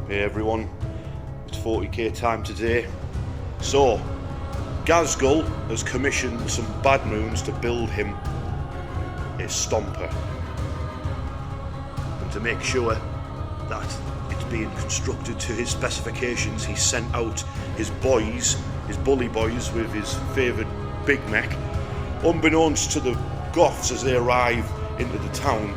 Hey everyone, it's 40k time today. So, Gazgul has commissioned some bad moons to build him a stompa. And to make sure that it's being constructed to his specifications, he sent out his boys, his bully boys, with his favourite big mech. Unbeknownst to the Goffs as they arrive into the town,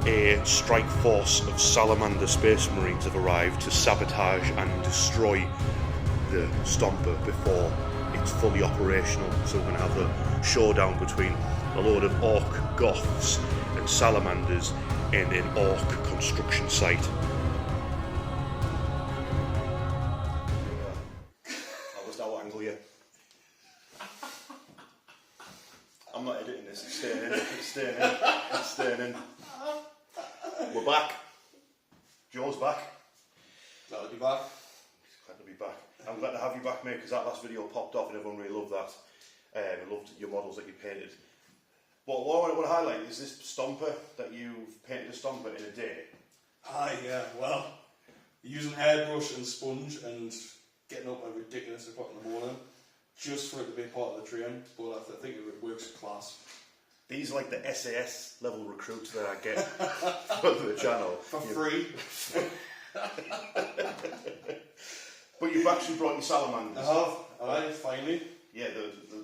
a strike force of Salamander Space Marines have arrived to sabotage and destroy the stompa before it's fully operational. So we're going to have a showdown between a load of Ork Goffs and Salamanders in an Ork construction site. That was that angle, yeah. I'm not editing this, it's staying in, it's staying in, it's staying in. We're back. Joe's back. Glad to be back. Glad to be back. I'm glad to have you back, mate, because that last video popped off and everyone really loved that. I loved your models that you painted. But what I want to highlight is this stompa that you've painted a stompa in a day. Aye, yeah, well, using hairbrush and sponge and getting up at a ridiculous o'clock in the morning just for it to be part of the train, but I think it works class. These are like the SAS level recruits that I get for the channel. For free. But you've actually brought your salamanders. I have, aye, finally. Yeah,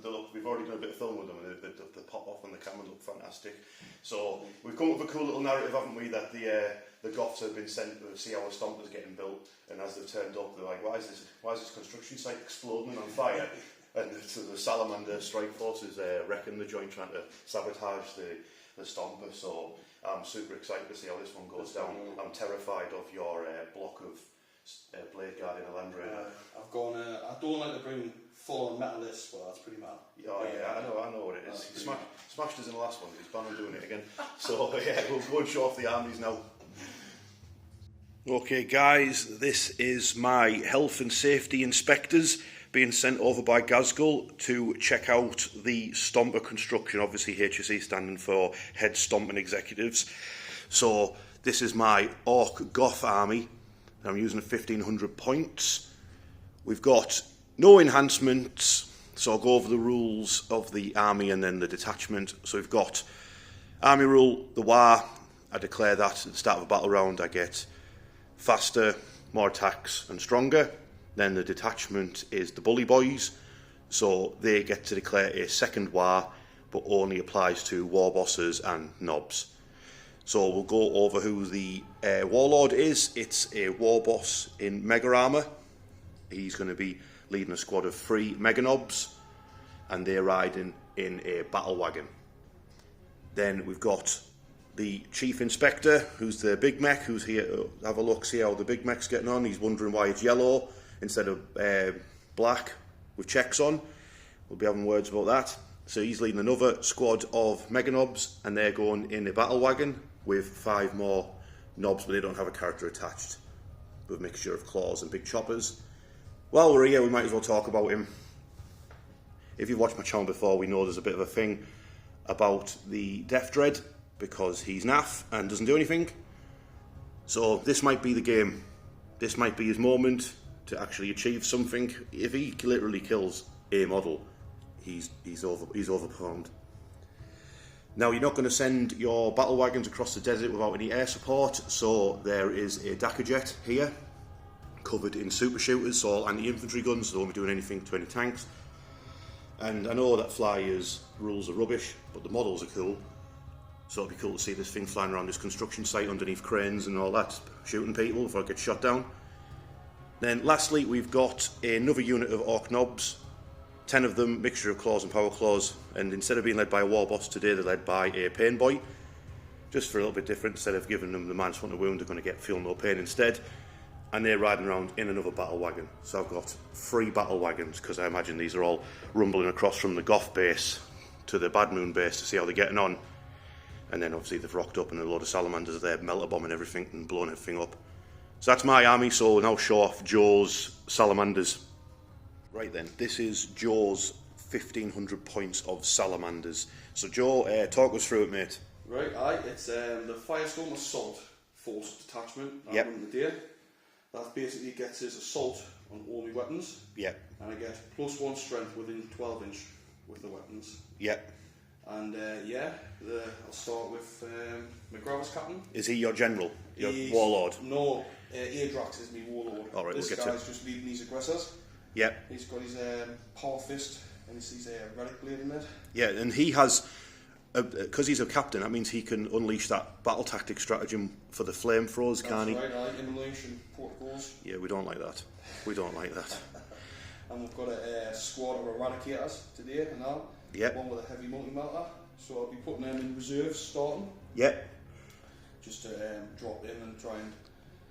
they look, we've already done a bit of film with them, and they pop off on the camera, look fantastic. So we've come up with a cool little narrative, haven't we, that the Goffs have been sent to see how a stompa's getting built, and as they've turned up, they're like, why is this construction site exploding and on fire? And so the Salamander strike forces wrecking the joint, trying to sabotage the stompa. So I'm super excited to see how this one goes down. I'm terrified of your block of Blade Guardian Elandria. I've gone. I don't like to bring full-on metalist, but that's pretty mad. Oh yeah, I know what it is. He smashed us in the last one. He's planning on doing it again. So yeah, we'll go and show off the armies now. Okay, guys, this is my health and safety inspectors being sent over by Gazgul to check out the stompa construction. Obviously HSE standing for Head Stomping Executives. So this is my Ork Goth army. I'm using 1500 points. We've got no enhancements, so I'll go over the rules of the army and then the detachment. So we've got army rule, the war. I declare that at the start of a battle round. I get faster, more attacks and stronger. Then the detachment is the bully boys, so they get to declare a second war, but only applies to war bosses and knobs. So we'll go over who the warlord is. It's a war boss in mega armor. He's going to be leading a squad of 3 mega knobs, and they're riding in a battle wagon. Then we've got the chief inspector, who's the big mech, who's here to have a look, see how the big mech's getting on. He's wondering why it's yellow instead of black with checks on. We'll be having words about that. So he's leading another squad of mega knobs, and they're going in a battle wagon with 5 more knobs, but they don't have a character attached, with a mixture of claws and big choppers. While we're here, we might as well talk about him. If you've watched my channel before, we know there's a bit of a thing about the Death Dread, because he's naff and doesn't do anything. So this might be the game. This might be his moment to actually achieve something. If he literally kills a model, he's overperformed. Now, you're not going to send your battle wagons across the desert without any air support, so there is a Dakar jet here, covered in super shooters, so all anti-infantry guns, so they won't be doing anything to any tanks. And I know that flyers rules are rubbish, but the models are cool. So it'll be cool to see this thing flying around this construction site underneath cranes and all that, shooting people before it gets shot down. Then lastly, we've got another unit of Ork Knobs, 10 of them, mixture of claws and power claws, and instead of being led by a war boss today, they're led by a pain boy, just for a little bit different. Instead of giving them the -1 wound, they're going to feel no pain instead, and they're riding around in another battle wagon. So I've got 3 battle wagons, because I imagine these are all rumbling across from the Goff base to the Bad Moon base to see how they're getting on. And then obviously they've rocked up and a load of salamanders are there, melter bombing everything and blowing everything up. So that's my army, so we'll now show off Joe's salamanders. Right then, this is Joe's 1500 points of salamanders. So Joe, talk us through it, mate. Right, it's the Firestorm Assault Force Detachment. Yep. In the day. That basically gets his assault on all my weapons. Yeah. And I get +1 strength within 12 inch with the weapons. Yeah. And I'll start with my Goffs captain. Is he your general? Your warlord? No, Adrax is my warlord. All right, this guy's just leading these aggressors. Yeah. He's got his power fist and his relic blade in it. Yeah, and he has, because he's a captain, that means he can unleash that battle tactic stratagem for the flamethrowers, can't he? That's right, immolation protocols. Yeah, we don't like that. We don't like that. And we've got a squad of eradicators today and now. Yeah. One with a heavy multi-melter. So I'll be putting them in reserve starting. Yeah. Just to drop in and try and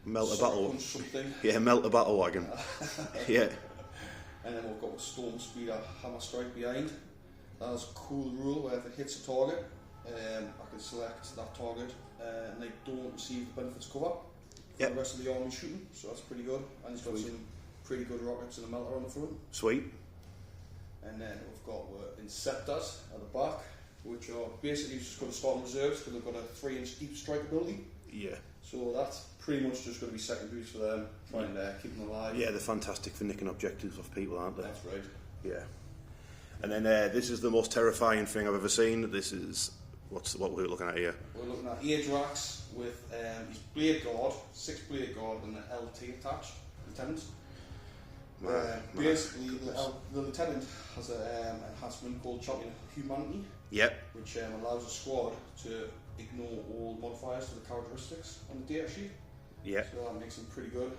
melt a battle. Something. Yeah, melt a battle wagon. Yeah. And then we've got a storm speeder hammer strike behind. That has a cool rule where if it hits a target, I can select that target and they don't receive the benefits cover for the rest of the army shooting. So that's pretty good. And he's got some pretty good rockets and a melter on the front. Sweet. And then we've got interceptors at the back, which are basically just going to start in reserves because they've got a 3-inch deep strike ability. Yeah. So that's pretty much just going to be second boost for them, trying to keep them alive. Yeah, they're fantastic for nicking objectives off people, aren't they? That's right. Yeah. And then this is the most terrifying thing I've ever seen. This is what we're looking at here. We're looking at Adrax with his blade guard, 6 blade guard, and the LT attached lieutenant. Basically, the lieutenant has an enhancement called Champion of Humanity, which allows a squad to ignore all modifiers to the characteristics on the data sheet. Yeah. So that makes him pretty good.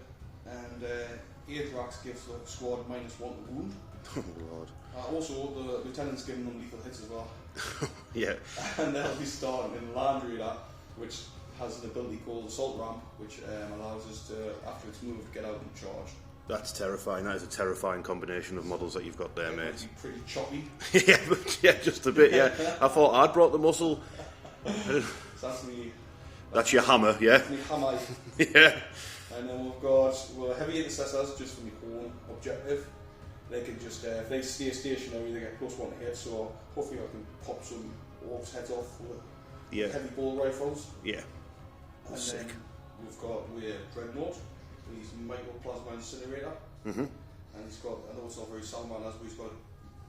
And Adrax gives the squad -1 to wound. Oh Lord. Also, the lieutenant's giving them lethal hits as well. Yeah. And they'll be starting in Land Raider, which has an ability called Assault Ramp, which allows us to, after it's moved, get out and charge. That's terrifying. That is a terrifying combination of models that you've got there, mate. It's pretty choppy. yeah, just a bit. Yeah, I thought I'd brought the muscle. So that's your hammer, yeah. That's me hammer. Yeah. And then we've got heavy intercessors just for my own objective. They can just if they stay stationary, they get +1 to hit. So hopefully I can pop some orcs heads off with heavy ball rifles. Yeah. And sick. then we've got Dreadnought. He's microplasma incinerator, and he's got, I know it's not very Salamanders, but he's got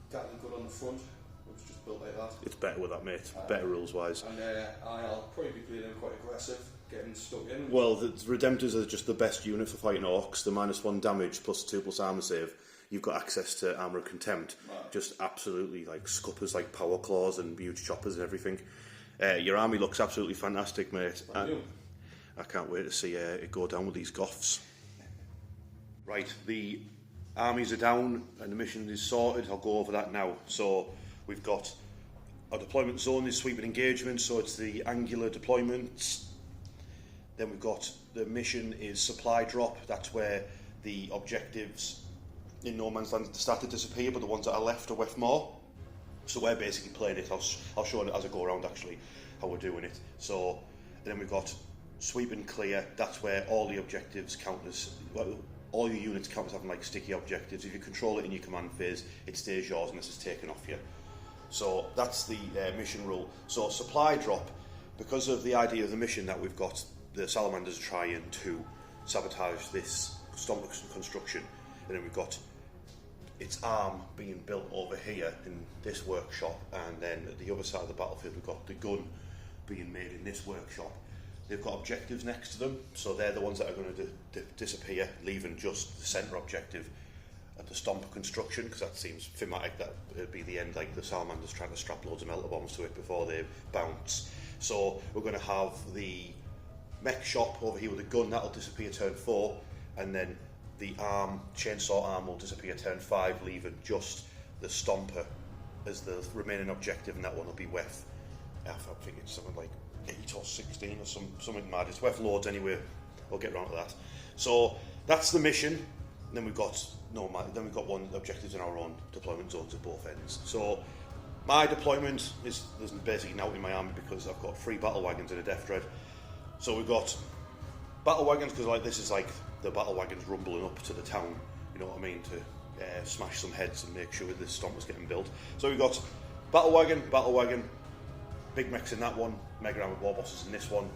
Gatling gun on the front, which is just built like that. It's better with that, mate. Better rules wise. And I'll probably be playing him quite aggressive, getting stuck in. Well, the Redemptors are just the best unit for fighting orcs. The -1 damage, +2 armor save. You've got access to armor of contempt. Right. Just absolutely like scuppers, like power claws and huge choppers and everything. Your army looks absolutely fantastic, mate. I can't wait to see it go down with these Goffs. Right, the armies are down and the mission is sorted. I'll go over that now. So we've got our deployment zone is sweeping engagement, so it's the angular deployments. Then we've got the mission is supply drop. That's where the objectives in No Man's Land start to disappear, but the ones that are left are worth more. So we're basically playing it. I'll show it as I go around actually how we're doing it. So then we've got sweep and clear. That's where all the objectives count as all your units count as having like sticky objectives. If you control it in your command phase, it stays yours unless it's taken off you. So that's the mission rule. So supply drop, because of the idea of the mission that we've got the salamanders trying to sabotage this stompa construction, and then we've got its arm being built over here in this workshop, and then at the other side of the battlefield we've got the gun being made in this workshop. They've got objectives next to them, so they're the ones that are going to disappear, leaving just the centre objective at the stompa construction, because that seems thematic. That would be the end, like the salamanders trying to strap loads of melter bombs to it before they bounce. So we're going to have the mech shop over here with a gun, that'll disappear turn 4, and then the arm, chainsaw arm, will disappear turn 5, leaving just the stompa as the remaining objective, and that one will be worth, I think it's something like 8 or 16 or something mad. It's worth loads anyway. We'll get around to that. So that's the mission. And then we've got one objectives in our own deployment zones at both ends. So my deployment there's basically now in my army because I've got 3 battle wagons and a death dread. So we've got battle wagons because like this is like the battle wagons rumbling up to the town. You know what I mean, to smash some heads and make sure the stompa's getting built. So we've got battle wagon. Big mechs in that one, mega armored war bosses in this one,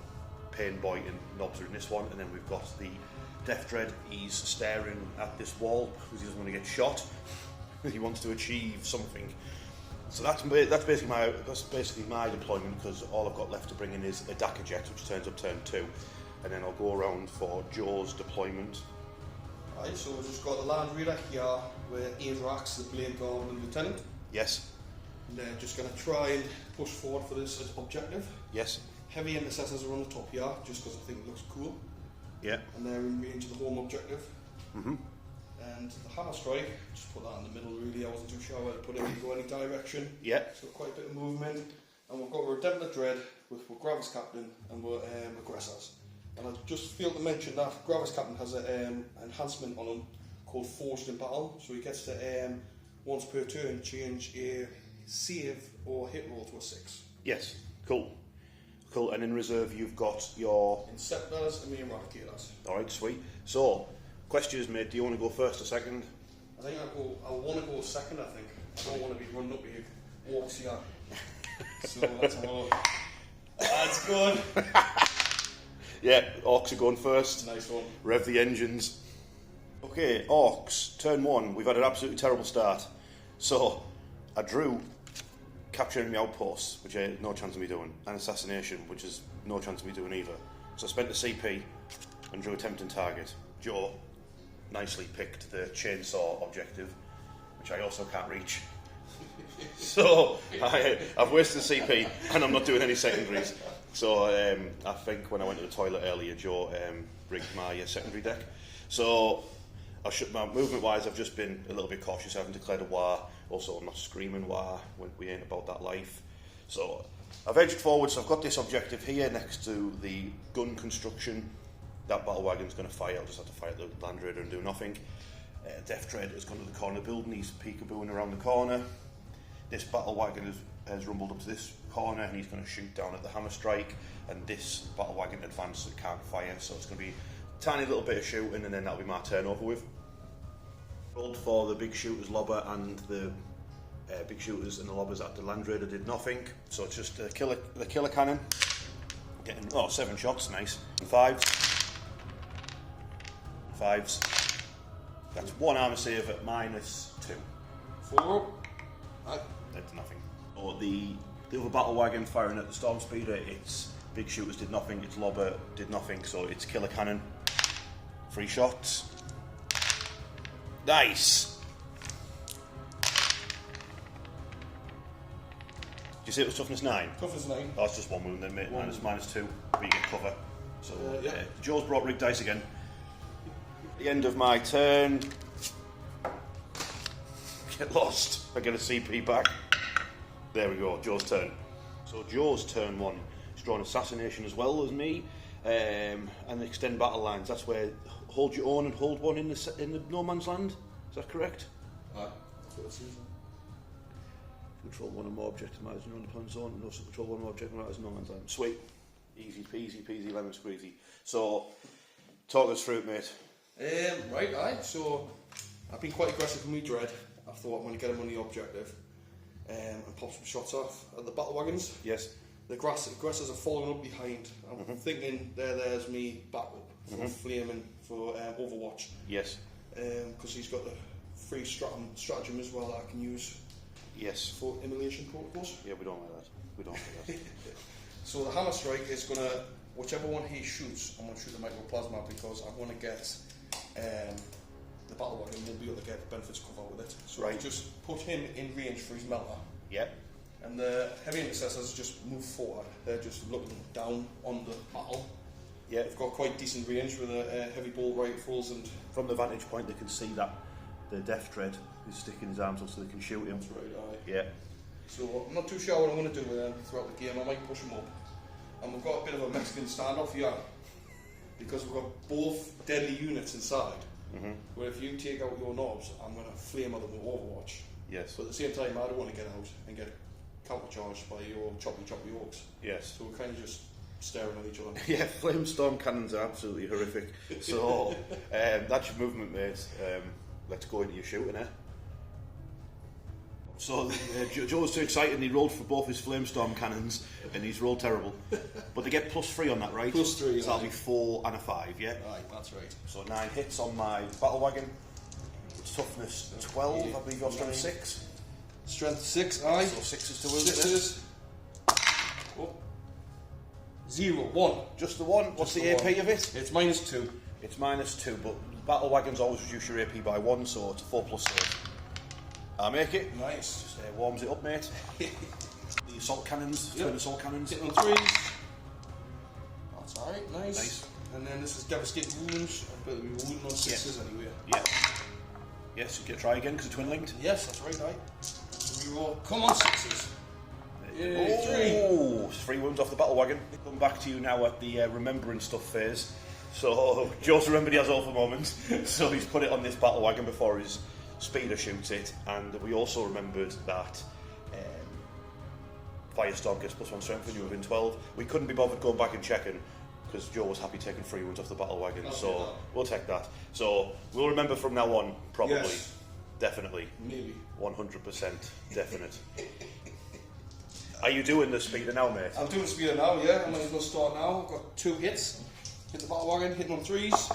pain boy and knobs are in this one, and then we've got the Death Dread, he's staring at this wall because he doesn't want to get shot. He wants to achieve something. So that's basically my deployment, because all I've got left to bring in is a Dakka jet, which turns up turn 2, and then I'll go around for Joe's deployment. Right, so we've just got the land reader here with Azrax, the Blade Guardian Lieutenant. Yes. And they're just going to try and push forward for this objective. Yes. Heavy intercessors are on the top here, just because I think it looks cool. Yeah. And they're in range of the home objective. Mm-hmm. And the hammer strike, just put that in the middle really, I wasn't too sure where to put it in, go any direction. Yeah. So quite a bit of movement. And we've got a Redemptor Dread with Gravis Captain and we're aggressors. And I just failed to mention that Gravis Captain has an enhancement on him called Forged in Battle. So he gets to, once per turn, change a save or hit roll to a 6. Yes. Cool. Cool. And in reserve you've got your... Inceptors and the Eradicators. Alright, sweet. So, question is made, do you want to go first or second? I think I want to go second, I think. I don't want to be running up here. Orks here. So that's all. That's good. Yeah, Orks are going first. Nice one. Rev the engines. Okay, Orks, turn 1. We've had an absolutely terrible start. So, I drew capturing the outposts, which I had no chance of me doing, and assassination, which is no chance of me doing either. So I spent the CP and drew a tempting target. Joe nicely picked the chainsaw objective, which I also can't reach. So I've wasted the CP and I'm not doing any secondaries. So I think when I went to the toilet earlier, Joe rigged my secondary deck. So my movement-wise, I've just been a little bit cautious. I haven't declared a war. Also, I'm not screaming war when we ain't about that life. So I've edged forward. So I've got this objective here next to the gun construction. That battle wagon's going to fire. I'll just have to fire the Land Raider and do nothing. Death Dread has gone to the corner of the building. He's peekabooing around the corner. This battle wagon has rumbled up to this corner and he's going to shoot down at the hammer strike. And this battle wagon advances and can't fire. So it's going to be a tiny little bit of shooting and then that'll be my turn over with. Rolled for the big shooters lobber and the big shooters and the lobbers at the Land Raider did nothing. So it's just the killer cannon. Getting 7 shots, nice. And 5s. 5s. That's 1 armor save at -2. 4. That's nothing. Or the other battle wagon firing at the storm speeder, its big shooters did nothing, its lobber did nothing, so it's killer cannon. 3 shots. Nice! Did you say it was toughness 9? Toughness 9. Oh, it's just 1 wound then, mate. -2, but you get cover. So, yeah. Joe's brought rigged dice again. At the end of my turn, get lost. I get a CP back. There we go, Joe's turn. So Joe's turn 1. He's drawn assassination as well as me, and extend battle lines. That's where hold your own and hold 1 in the no man's land. Is that correct? That's what it says. Control 1 or more objectives matters in your own deployment zone, and also control 1 or more objective matters in no man's land. Sweet. Easy peasy, lemon squeezy. So, talk us through it, mate. Right. So, I've been quite aggressive with my Dread. I thought I'm going to get him on the objective and pop some shots off at the battle wagons. Yes. The aggressors are following up behind. I'm thinking there's me backup for flaming for Overwatch. Yes. Because he's got the free stratagem as well that I can use. Yes. For immolation protocols. Yeah, we don't like that. So the hammer strike is going to, whichever one he shoots, I'm going to shoot the microplasma because I want to get the battle wagon will be able to get benefits cover with it. So I just put him in range for his melter. Yeah. And the heavy intercessors just move forward. They're just looking down on the battle. Yeah. They've got quite decent range with the heavy bolt rifles and... From the vantage point they can see that the Death Dread is sticking his arms up so they can shoot him. That's right, aye. Yeah. So I'm not too sure what I'm going to do with them throughout the game. I might push them up. And we've got a bit of a Mexican standoff here. Because we've got both deadly units inside. Where if you take out your knobs, I'm going to flame at them with Overwatch. Yes. But at the same time, I don't want to get out and get countercharged by your choppy orcs. Yes. So we're kind of just staring at each other. Yeah, flame storm cannons are absolutely horrific. So that's your movement, mate. Let's go into your shooting, eh? So Joe was too excited and he rolled for both his Flamestorm cannons and he's rolled terrible. But they get +3 on that, right? +3, so that'll be 4 and a 5, yeah? Right, that's right. So 9 hits on my battle wagon. It's toughness 12, I believe your strength 6. Strength 6, aye. So 6s to wound. 6s. Oh. 0, 1. Just the one? What's the AP of it? It's -2. It's -2, but battle wagons always reduce your AP by 1, so it's a 4+ save. I make it. Nice. Just warms it up, mate. The assault cannons, twin assault cannons. Hitting on 3s. That's alright, nice. And then this is devastating wounds. I bet we're wounding on 6s anyway. Yeah. Yes, you get try again because it's twin linked. Yes, that's right, aye. So we roll. Come on, 6s. Oh, 3 wounds off the battle wagon. Come back to you now at the remembering stuff phase. So Joe's remembered he has awful moments, so he's put it on this battle wagon before his speeder shoots it, and we also remembered that Firestorm gets +1 strength when you're within 12. We couldn't be bothered going back and checking because Joe was happy taking 3 wounds off the battle wagon, so we'll take that. So we'll remember from now on, probably, yes. Definitely, maybe 100% definite. Are you doing the speeder now, mate? I'm doing the speeder now, yeah. I'm going to start now. I've got 2 hits. Hit the battle wagon, hitting on 3s.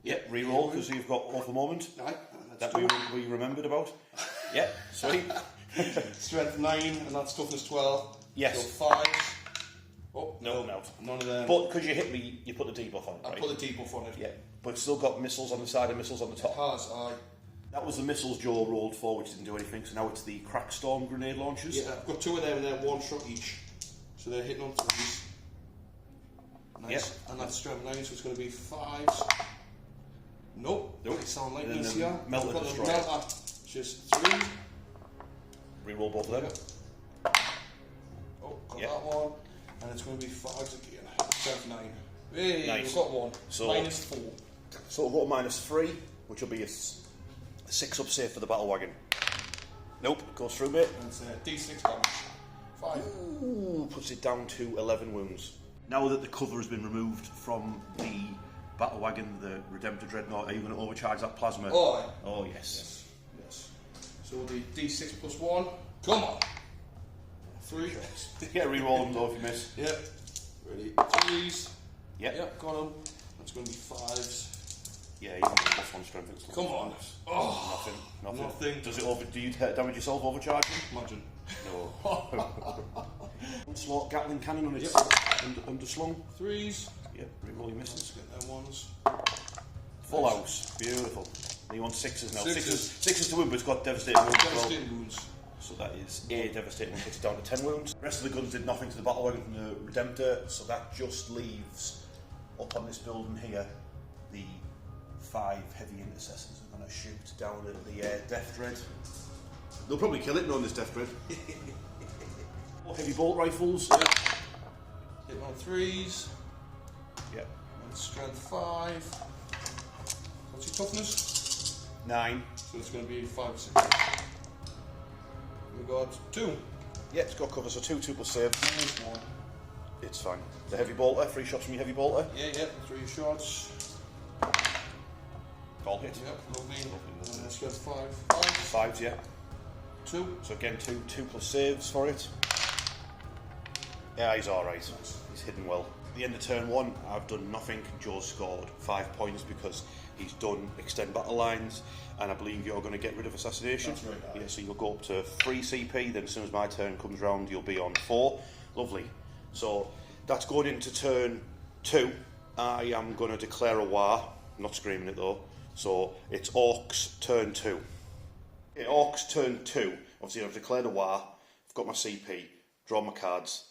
Yep, re-roll because you've got awful moment. Right, that we remembered about. Yep, sweet. Strength 9 and that's toughness 12. Yes. So 5s. Oh, no. None of them. But because you hit me, you put the debuff on it, right? I put the debuff on it. Yeah, but it's still got missiles on the side and missiles on the top. It has, aye. That was the missiles Joe rolled for, which didn't do anything, so now it's the Crackstorm grenade launchers. Yeah, I've got 2 of them and they're 1 shot each. So they're hitting on 3s. Nice. Yep. And that's strength 9, so it's going to be 5s. Nope. They sound like these here. Melted I've got destroyer. Melter. Just 3. Reroll both of them. Yep. Oh, got that one. And it's going to be 5s again. Strength 9. Hey, nice. We've got 1. So, -4. So we'll go to -3, which will be a 6 up save for the battle wagon. Nope, goes through, mate. And it's D6 damage. 5. Ooh, puts it down to 11 wounds. Now that the cover has been removed from the battle wagon, the Redemptor Dreadnought, are you going to overcharge that plasma? Oh, yes. Yes. So the D6 +1. Come on. 3. Yeah, re-roll them though if you miss. Yep. Ready. 3s. Yep. Got them. That's going to be 5s. Yeah, you can get +1 strength. Come on. Oh, nothing. Does it do you damage yourself overcharging? Imagine. No. Onslaught Gatling cannon on its underslung. 3s. Yep, re-roll your misses. Get them 1s. Full house. Beautiful. And you want 6s now. 6s to wound, but it's got devastating wounds. Devastating wounds. So that is a devastating one, puts it down to 10 wounds. The rest of the guns did nothing to the battle wagon from the Redemptor, so that just leaves up on this building here the 5 heavy intercessors are going to shoot down at the Death Dread. They'll probably kill it knowing this Death Dread. Heavy bolt rifles. Yep. Hitting on 3s. Yep. And strength 5. What's your toughness? 9. So it's going to be 5 6. We've got 2. Yeah, it's got cover, so 2 + save. -1. It's fine. The heavy bolter, 3 shots from your heavy bolter. Yeah, 3 shots. All hit. Yep, lovely. And then strength 5. 5s, yeah. 2. So again, 2 + saves for it. Yeah, he's alright. Nice. He's hidden well. At the end of turn 1, I've done nothing. Joe scored 5 points because he's done extend battle lines, and I believe you're going to get rid of assassination. That's right. Yeah, so you'll go up to 3 CP, then as soon as my turn comes round, you'll be on 4. Lovely. So that's going into turn 2. I am going to declare a war. I'm not screaming it though. So it's Orks turn 2. Yeah, Orks turn 2. Obviously I've declared a war. I've got my CP. Draw my cards.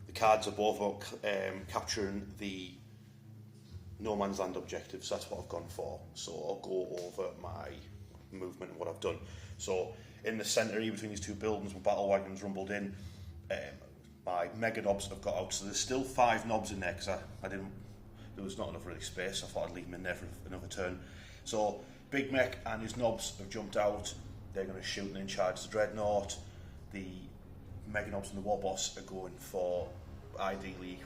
The cards are both about capturing the no man's land objectives. That's what I've gone for. So I'll go over my movement and what I've done. So in the centre here between these 2 buildings, my battle wagons rumbled in. My mega knobs have got out. So there's still 5 knobs in there because I didn't. There was not enough really space. So I thought I'd leave them in there for another turn. So Big Mech and his knobs have jumped out. They're going to shoot and then charge the Dreadnought. The Mega Knobs and the War Boss are going for, ideally,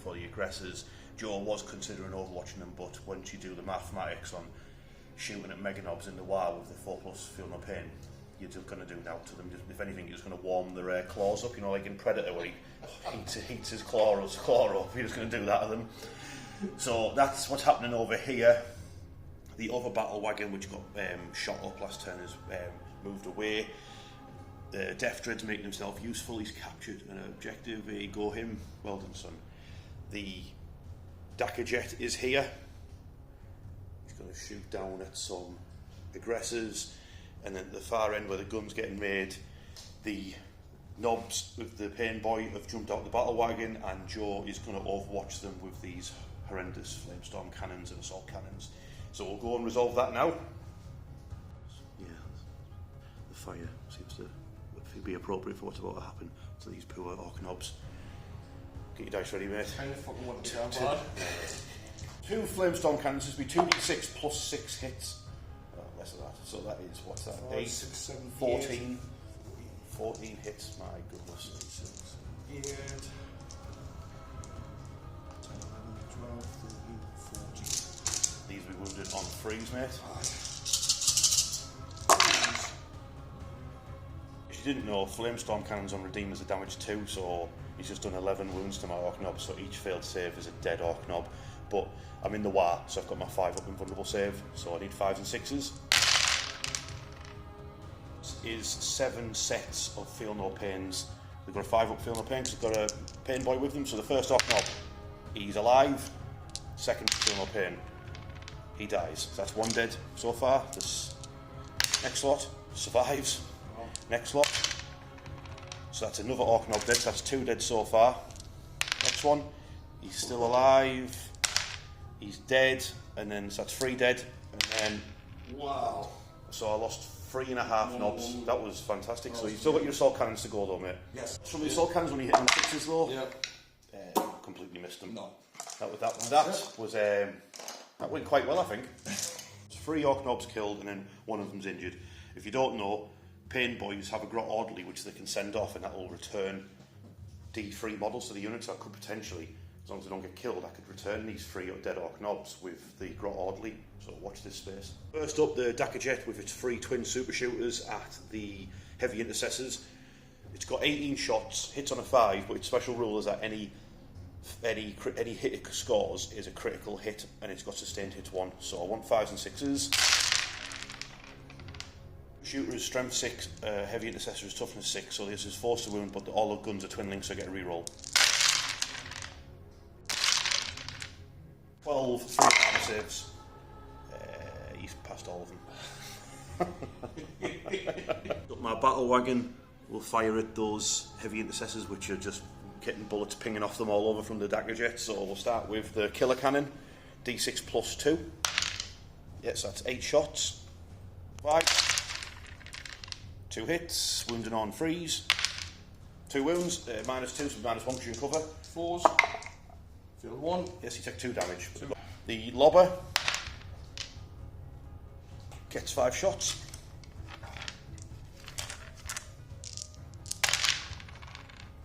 for the aggressors. Joe was considering overwatching them, but once you do the mathematics on shooting at Mega Knobs in the War with the 4+ feel no pain, you're just going to do now to them. Just, if anything, you're just going to warm their claws up, you know, like in Predator where he heats his claw up, you're just going to do that to them. So that's what's happening over here. The other battle wagon, which got shot up last turn, has moved away. The Death Dread's making himself useful. He's captured an objective. There you go, him. Well done, son. The Dakka Jet is here. He's going to shoot down at some aggressors. And then at the far end where the gun's getting made, the knobs with the pain boy have jumped out the battle wagon, and Joe is going to overwatch them with these horrendous flamestorm cannons and assault cannons. So we'll go and resolve that now. Yeah, the fire seems to be appropriate for what's about to happen to these poor orc knobs. Get your dice ready, mate. Kind of fucking want to go bad. Two flamestorm cannons, this will be 2d6 plus 6 hits. Oh, less of that. So that is, what's that? 8, 6, 7, 14. 14 hits, my goodness. 8, 10, 11, 12, 13, 14. These will be wounded on freeze, mate. If you didn't know, flamestorm cannons on Redeemers are damage 2, so he's just done 11 wounds to my orc knob, so each failed save is a dead orc knob. But I'm in the war, so I've got my 5 up invulnerable save, so I need 5s and 6s. This is 7 sets of Feel No Pains. They've got a 5 up Feel No Pain, because they've got a pain boy with them, so the first orc knob, he's alive. Second Feel No Pain, he dies. So that's 1 dead so far. This next lot survives. Next lot. So that's another orc knob dead, so that's 2 dead so far. Next one, he's still alive. He's dead, and then so that's 3 dead, and then wow. So I lost 3.5 knobs. That was fantastic. So you've still got your assault cannons to go though, mate. Yes. Some of the assault cannons when you hit on 6s though. Yeah. Completely missed them. No. That went quite well, I think. It's 3 orc knobs killed, and then 1 of them's injured. If you don't know, pain boys have a grot orderly which they can send off, and that will return D3 models to the units. That could potentially, as long as they don't get killed, I could return these 3 dead orc knobs with the grot orderly. So watch this space. First up, the Dakka Jet with its 3 twin super shooters at the heavy intercessors. It's got 18 shots, hits on a 5, but its special rule is that any hit it scores is a critical hit, and it's got sustained hits 1. So I want 5s and 6s. Shooter is strength 6, heavy intercessor is toughness 6, so this is force to wound, but all the guns are twin links, so I get a reroll. 12, 3 armor saves. He's passed all of them. Got my battle wagon will fire at those heavy intercessors, which are just getting bullets pinging off them all over from the Dakka Jet. So we'll start with the killer cannon, D6 plus 2. Yes, that's 8 shots. 5. 2 hits, wounding on freeze. 2 wounds, -2, so -1 because you can cover. 4s. Feel 1. Yes, you take 2 damage. The lobber gets 5 shots.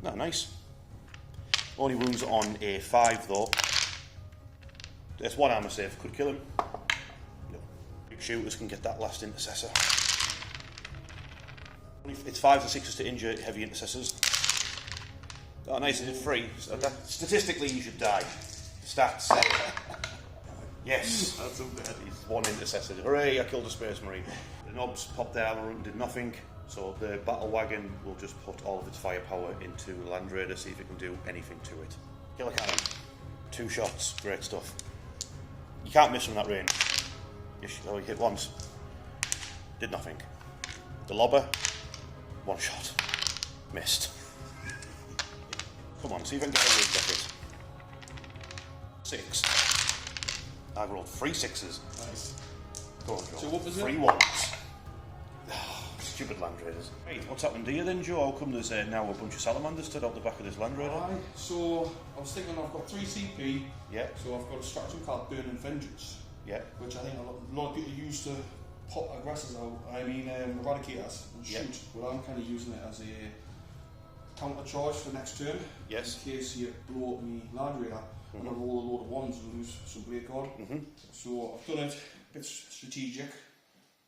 No, nice. Only wounds on a 5 though. There's 1 armor save, could kill him. No. Big shooters can get that last intercessor. It's 5s and 6s to injure heavy intercessors. Oh, nice, it's 3. So statistically, you should die. Stats. Yes. That's unbad. He's 1 intercessor. Hooray, I killed a space marine. The knobs popped their armor and did nothing. So the battle wagon will just put all of its firepower into the Land Raider, see if it can do anything to it. Killer cannon. 2 shots. Great stuff. You can't miss from that range. Oh, he hit once. Did nothing. The lobber. 1 shot. Missed. Come on, see if I can get a wing jacket. 6. I rolled 3 6s. Nice. Go on, Joe. So what was it? 3 1s. Stupid Land Raiders. Right, what's happened to you then, Joe? How come there's now a bunch of salamanders stood out the back of this Land Raider? Aye, so I was thinking I've got 3 CP. Yeah. So I've got a stratagem called Burning Vengeance. Yeah. Which I think a lot of people use to pop aggressors out. I mean, eradicators and shoot. Yeah. But I'm kind of using it as a counter charge for next turn. Yes. In case you blow up me Land Raider and I roll a load of 1s and lose some great god. So I've done it a bit strategic.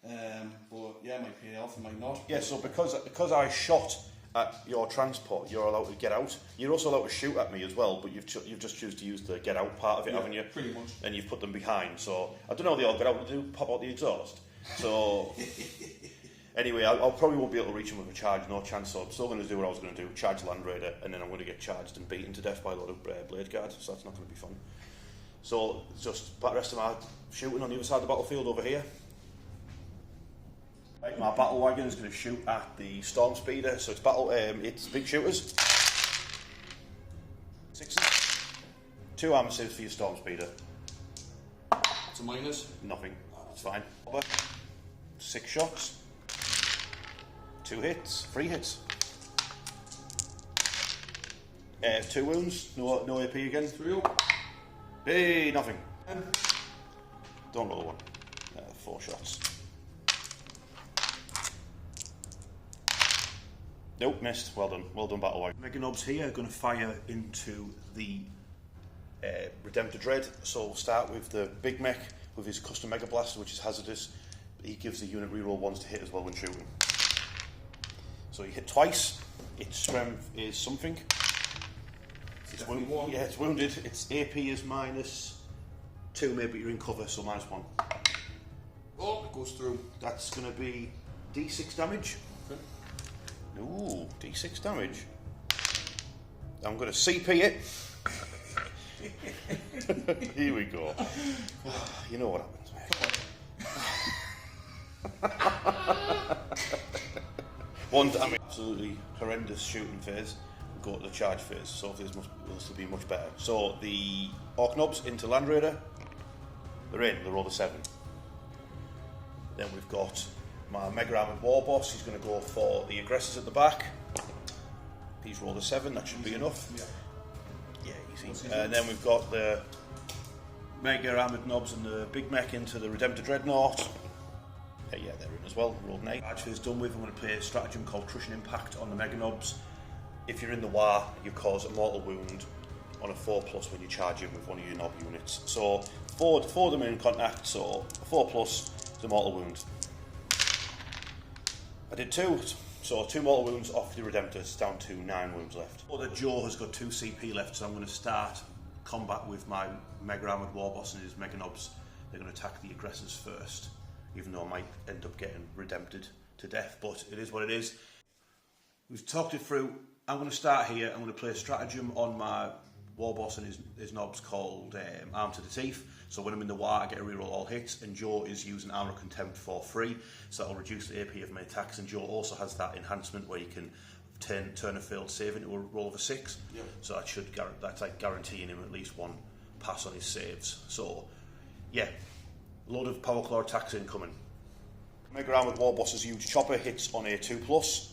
But yeah, it might pay off, it might not. Yeah, so because I shot at your transport, you're allowed to get out. You're also allowed to shoot at me as well, but you've just choose to use the get out part of it, haven't you? Pretty much. And you've put them behind. So I don't know what they all get out to do, pop out the exhaust. So anyway, I probably won't be able to reach him with a charge, no chance. So I'm still going to do what I was going to do, charge Land Raider, and then I'm going to get charged and beaten to death by a lot of blade guards. So that's not going to be fun. So it's just the rest of my shooting on the other side of the battlefield over here. Right, my battle wagon is going to shoot at the storm speeder. So it's big shooters. 6s. 2 armor saves for your storm speeder. It's a minus. Nothing. It's fine. 6 shots. 2 hits. 3 hits. 2 wounds. No AP again. 3. Hey, nothing. Don't roll 1. 4 shots. Nope, missed. Well done, Battle Wagon. Mega Knobs here are going to fire into the Redemptor Dread. So we'll start with the big mech with his custom Mega Blaster, which is hazardous. He gives the unit reroll 1s to hit as well when shooting. So he hit twice. Its strength is something. It's wounded. Its AP is -2, maybe you're in cover, so -1. Oh, it goes through. That's going to be D6 damage. Okay. Ooh, D6 damage. I'm going to CP it. Here we go. You know what happens, mate. 1 damage. Absolutely horrendous shooting phase. Go to the charge phase, so this will be much better. So the Ork Knobs into Land Raider. They're in, they roll the 7. Then we've got my Mega Armored War Boss. He's going to go for the aggressors at the back. He's rolled a 7, that should be enough. Yeah, easy. And then we've got the Mega Armored Knobs and the Big Mech into the Redemptor Dreadnought. Yeah, they're in as well. Rolled an 8. Charge phase done with. I'm going to play a stratagem called Crushing Impact on the Mega Knobs. If you're in the war, you cause a mortal wound on a 4+ when you charge him with one of your knob units. So 4 of them in contact, so 4+ is a mortal wound. I did 2, so 2 mortal wounds off the Redemptors, down to 9 wounds left. But the Joe has got 2 CP left, so I'm going to start combat with my Mega Armored War Boss and his Mega Knobs. They're going to attack the aggressors first, even though I might end up getting redempted to death, but it is what it is. We've talked it through. I'm going to start here. I'm going to play a stratagem on my War Boss and his knobs called Arm to the Teeth. So when I'm in the war, I get to reroll all hits, and Joe is using Armor Contempt for free, so that'll reduce the AP of my attacks. And Joe also has that enhancement where you can turn a failed save into a roll of a 6. Yep. So that's like guaranteeing him at least 1 pass on his saves. So yeah, a load of Power Claw attacks incoming. Mega Armored War Boss's huge chopper hits on a 2+.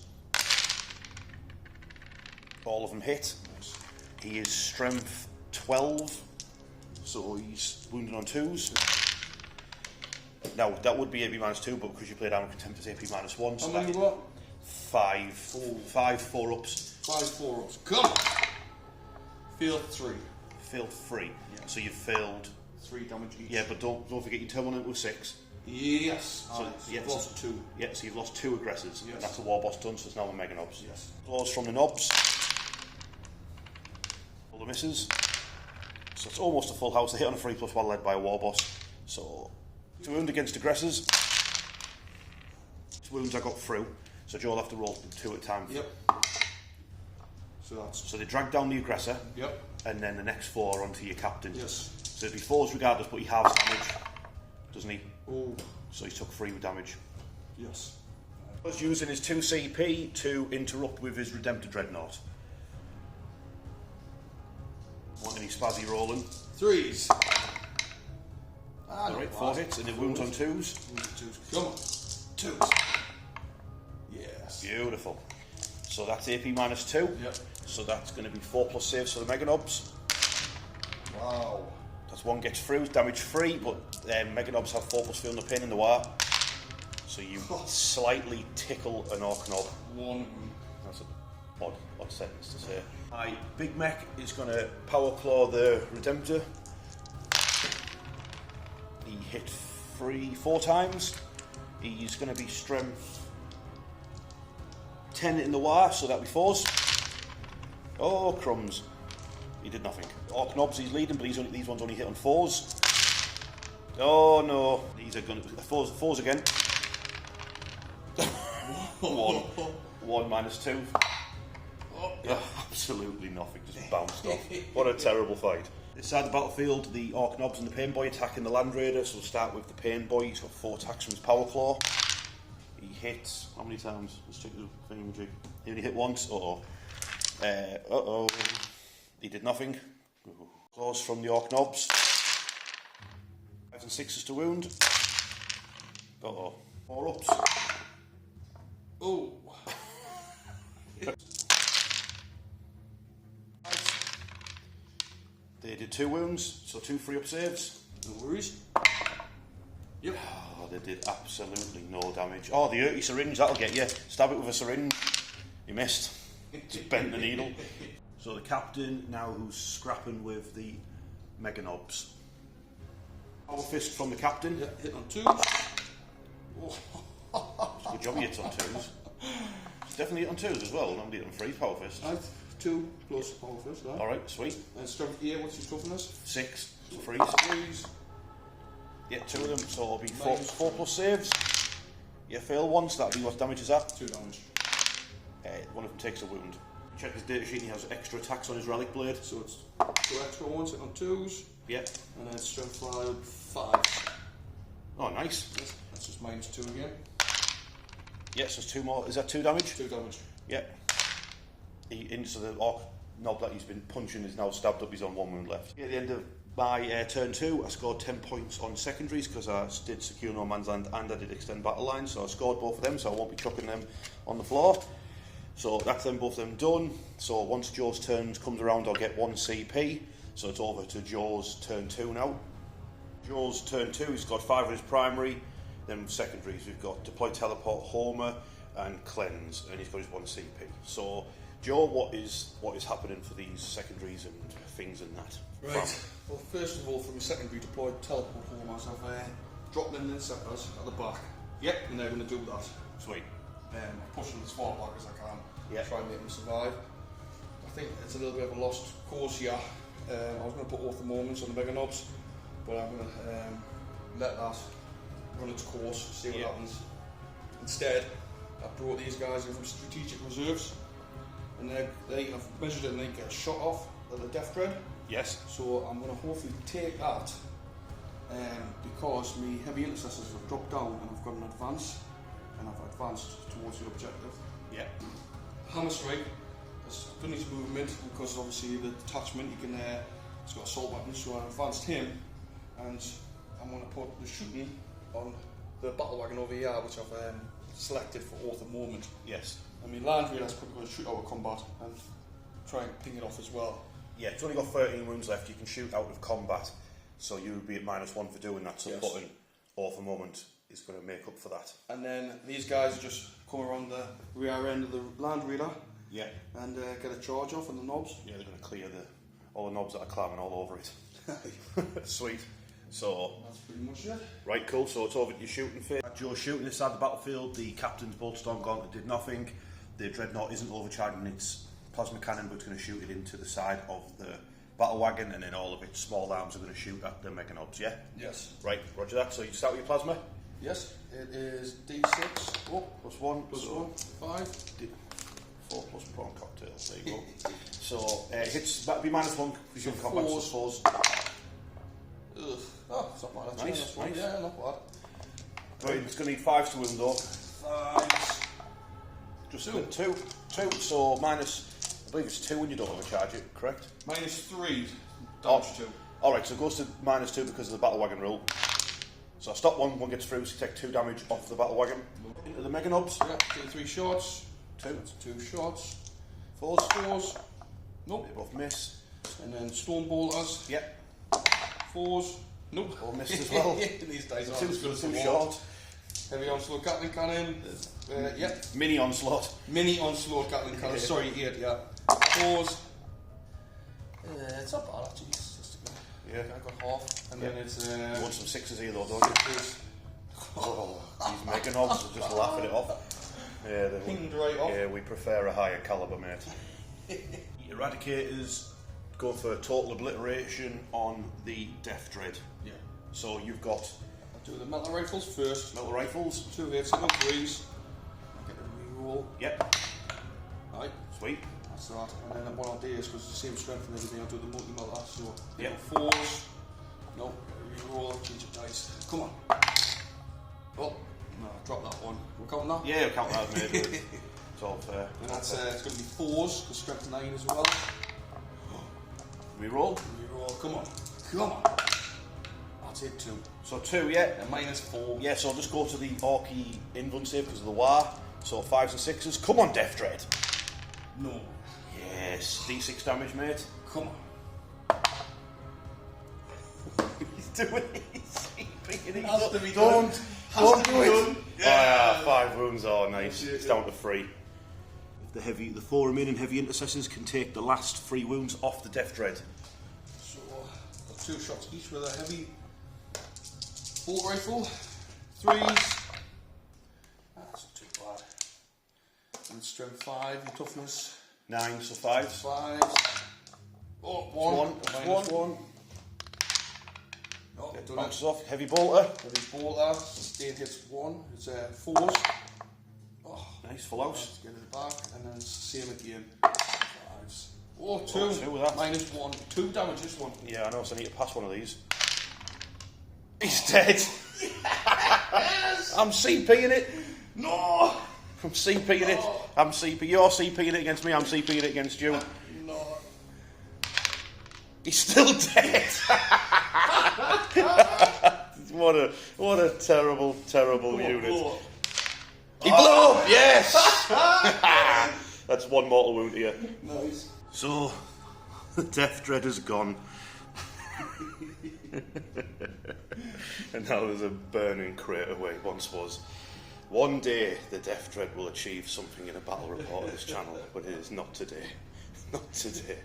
All of them hit. He is strength 12, so he's wounded on 2s. Now that would be AP -2, but because you played Armor Contempt, it's AP -1. So how many what? 5 4-ups. 5 4-ups. Come on. Failed 3. Failed 3. Yeah. So you've failed 3 damage each. Yeah, but don't forget you turn one into a 6. Yes. So you've lost 2. Yeah, so you've lost 2 aggressors. Yes. And that's a War Boss done, so it's now the Mega Knobs. Yes. Claws from the knobs. All the misses. So it's almost a full house. They hit on a 3+ while led by a War Boss. So 2 wound against aggressors. 2 wounds I got through. So Joe will have to roll 2 at a time. Yep. So they drag down the aggressor. Yep. And then the next 4 onto your captain. Yes. So it'd be 4s regardless, but he halves damage, doesn't he? Oh. So he took 3 with damage. Yes. He was using his 2 CP to interrupt with his Redemptor Dreadnought. Want any spazzy rolling? 3s. Alright, 4 hits and it wounds on 2s. Come on. 2s. Yes. Beautiful. So that's AP -2. Yep. So that's going to be 4+ saves for the Mega Knobs. Wow. That's 1 gets through, damage free, but Mega Knobs have 4+ feeling the pain in the war. So you slightly tickle an Ork Knob. 1. That's an odd sentence to say. My Big Mech is going to Power Claw the Redemptor. He hit 4 times. He's going to be strength 10 in the wire, so that'll be 4s. Oh, crumbs. He did nothing. Ork Knobs, he's leading, but these ones only hit on 4s. Oh no, these are going to 4s again. 1 minus 2. Absolutely nothing, just bounced off. What a terrible fight. This side of the battlefield, the Ork Knobs and the Pain Boy attacking the Land Raider. So we'll start with the Pain Boy. He's got 4 attacks from his Power Claw. He hits, how many times? Let's check the thingamajig. He only hit once. Uh-oh. He did nothing. Claws from the Ork Knobs. 5s and 6s to wound. Uh-oh. 4 ups. Oh. They did 2 wounds, so 2 free up saves. No worries. Yep. Oh, they did absolutely no damage. Oh, the earthy syringe, that'll get you. Stab it with a syringe. You missed. Just bent the needle. So the captain now who's scrapping with the Mega Knobs. Power fist from the captain. Yeah, hit on 2s. Good job you hit on 2s. It's definitely hit on 2s as well. Nobody hit on 3 power fist. Right, 2 plus power fist. Right. Alright, sweet. And strength here, what's your toughness? 6. So 3s. 3s. Yeah, 2 of them, so it'll be 4 plus saves. You fail once, that'll be what damage is that? 2 damage. One of them takes a wound. Check his data sheet, he has extra attacks on his relic blade. So it's 2 extra ones, hit on 2s. Yep. And then strength 5. Oh, nice. That's just minus 2 again. Yes, there's 2 more. Is that 2 damage? 2 damage. Yeah. So the Ork Knob that he's been punching is now stabbed up. He's on 1 wound left. At the end of my turn 2, I scored 10 points on secondaries because I did secure no man's land and I did extend battle lines. So I scored both of them, so I won't be chucking them on the floor. So that's them, both of them done. So once Joe's turn comes around, I'll get 1 CP. So it's over to Joe's turn 2 now. Joe's turn 2, he's got 5 of his primary. Then secondaries, we've got Deploy, Teleport, Homer, and Cleanse, and he's got his 1 CP. So, Joe, what is happening for these secondaries and things and that? Right. Well, first of all, for my secondary Deploy, Teleport, Homers, I've dropped in the interceptors at the back. Yep. And they're going to do that. Sweet. Push them as far back as I can. Yep. Try and make them survive. I think it's a little bit of a lost cause here. I was going to put Orth Moments on the Mega Knobs, but I'm going to let that run its course, see what happens. Instead, I brought these guys in from strategic reserves, and they have measured it and they get shot off at the Death Dread. Yes. So I'm going to hopefully take that, because my heavy intercessors have dropped down and I've got an advance, and I've advanced towards the objective. Yeah. Hammer Strike has done his movement because obviously the detachment, it's got assault weapons, so I advanced him, and I'm going to put the shooting on the battle wagon over here, which I've selected for Orth Moment. Yes. I mean, Land Raider's probably going to shoot out of combat and try and ping it off as well. Yeah, it's only got 13 wounds left. You can shoot out of combat, so you would be at -1 for doing that. So putting Orth Moment is going to make up for that. And then these guys just come around the rear end of the Land Raider. Yeah. And get a charge off on the knobs. Yeah, they're going to clear all the knobs that are climbing all over it. Sweet. So that's pretty much it. Right, cool. So it's over to your shooting phase. Joe's shooting this side of the battlefield. The captain's bolt storm gauntlet did nothing. The dreadnought isn't overcharging its plasma cannon, but it's going to shoot it into the side of the battle wagon, and then all of its small arms are going to shoot at the Mega Knobs. Yeah. Yes. Right. Roger that. So you start with your plasma. Yes. It is D6. Oh, +1. Plus so 1. 5. 4 plus prawn cocktails. There you go. So hits. That'd be -1 because you're in combat. Fours. So 4s. Ugh. Oh, it's not bad. Nice, nice. Yeah, not bad. Right, it's going to need 5s to win though. 5s. Just 2. So minus. I believe it's 2 when you don't overcharge it. Correct. -3. Damage 2. All right, so it goes to -2 because of the battle wagon rule. So I stop one gets through, so you take 2 damage off the battle wagon. Into the Mega Knobs. Yeah, do 3 shots. 2. That's 2 shots. 4s. 4s. Nope. They both miss. And then Storm Bolters. Yep. 4s. Nope. All missed as well. These days aren't 2 as good as too the short. Heavy Onslaught Gatling Cannon. Yep. Mini onslaught. Mini Onslaught Gatling Cannon. Sorry, 8, yeah. 4s. It's not bad actually. It's just, yeah. I got half. And then it's. You want some 6s here though, don't you? Oh, these mega knobs are just laughing it off. Yeah, Pinged right off. Yeah, we prefer a higher calibre, mate. Eradicators go for total obliteration on the Death Dread. Yeah. So you've got... I'll do the metal rifles first. Metal rifles. 2 hits, and 3s. I'll get a reroll. Yep. Right. Sweet. That's that. And then what I'll do is, because it's the same strength and everything, I'll do the multi-melter. So, yep. 4s. No, reroll, change it dice. Come on. Oh, no, drop that one. We'll count that? Yeah, we'll count that, mate. It's all fair. And that's it's going to be 4s, because strength 9 as well. Reroll. Reroll, come on. Come on. I'll take 2. So 2, yeah. And -4. Yeah, so I'll just go to the Orky invuln save because of the war. So 5s and 6s. Come on, Death Dread. No. Yes. D6 damage, mate. Come on. He's doing it. Has to be Don't do it. Yeah. 5 wounds. Oh, nice. It's down to 3. The 4 remaining heavy intercessors can take the last 3 wounds off the Death Dread. So, got 2 shots each with a heavy bolt rifle. 3s. That's not too bad. And strength 5, and toughness 9, so 5s. 5s. Oh, 1. -1. Oh, done Bounces it. off. Heavy bolter. Heavy bolter. Sustain hits 1. It's 4s. Oh, Nice, full house. let's get it back, and then it's the same again. 5s. Oh, 2. Oh, 2 with that. -1. 2 damage this one. Yeah, I know, so I need to pass one of these. He's dead. Yes! I'm CPing it. No! I'm CPing it. I'm CP. You're CPing it against me. I'm CPing it against you. No. He's still dead. What a terrible unit. Blow. He blew up. Yes. That's 1 mortal wound here. Nice. So the Death Dread is gone. And now there's a burning crater where it once was. One day the Death Dread will achieve something in a battle report of this channel, but it is not today. Not today.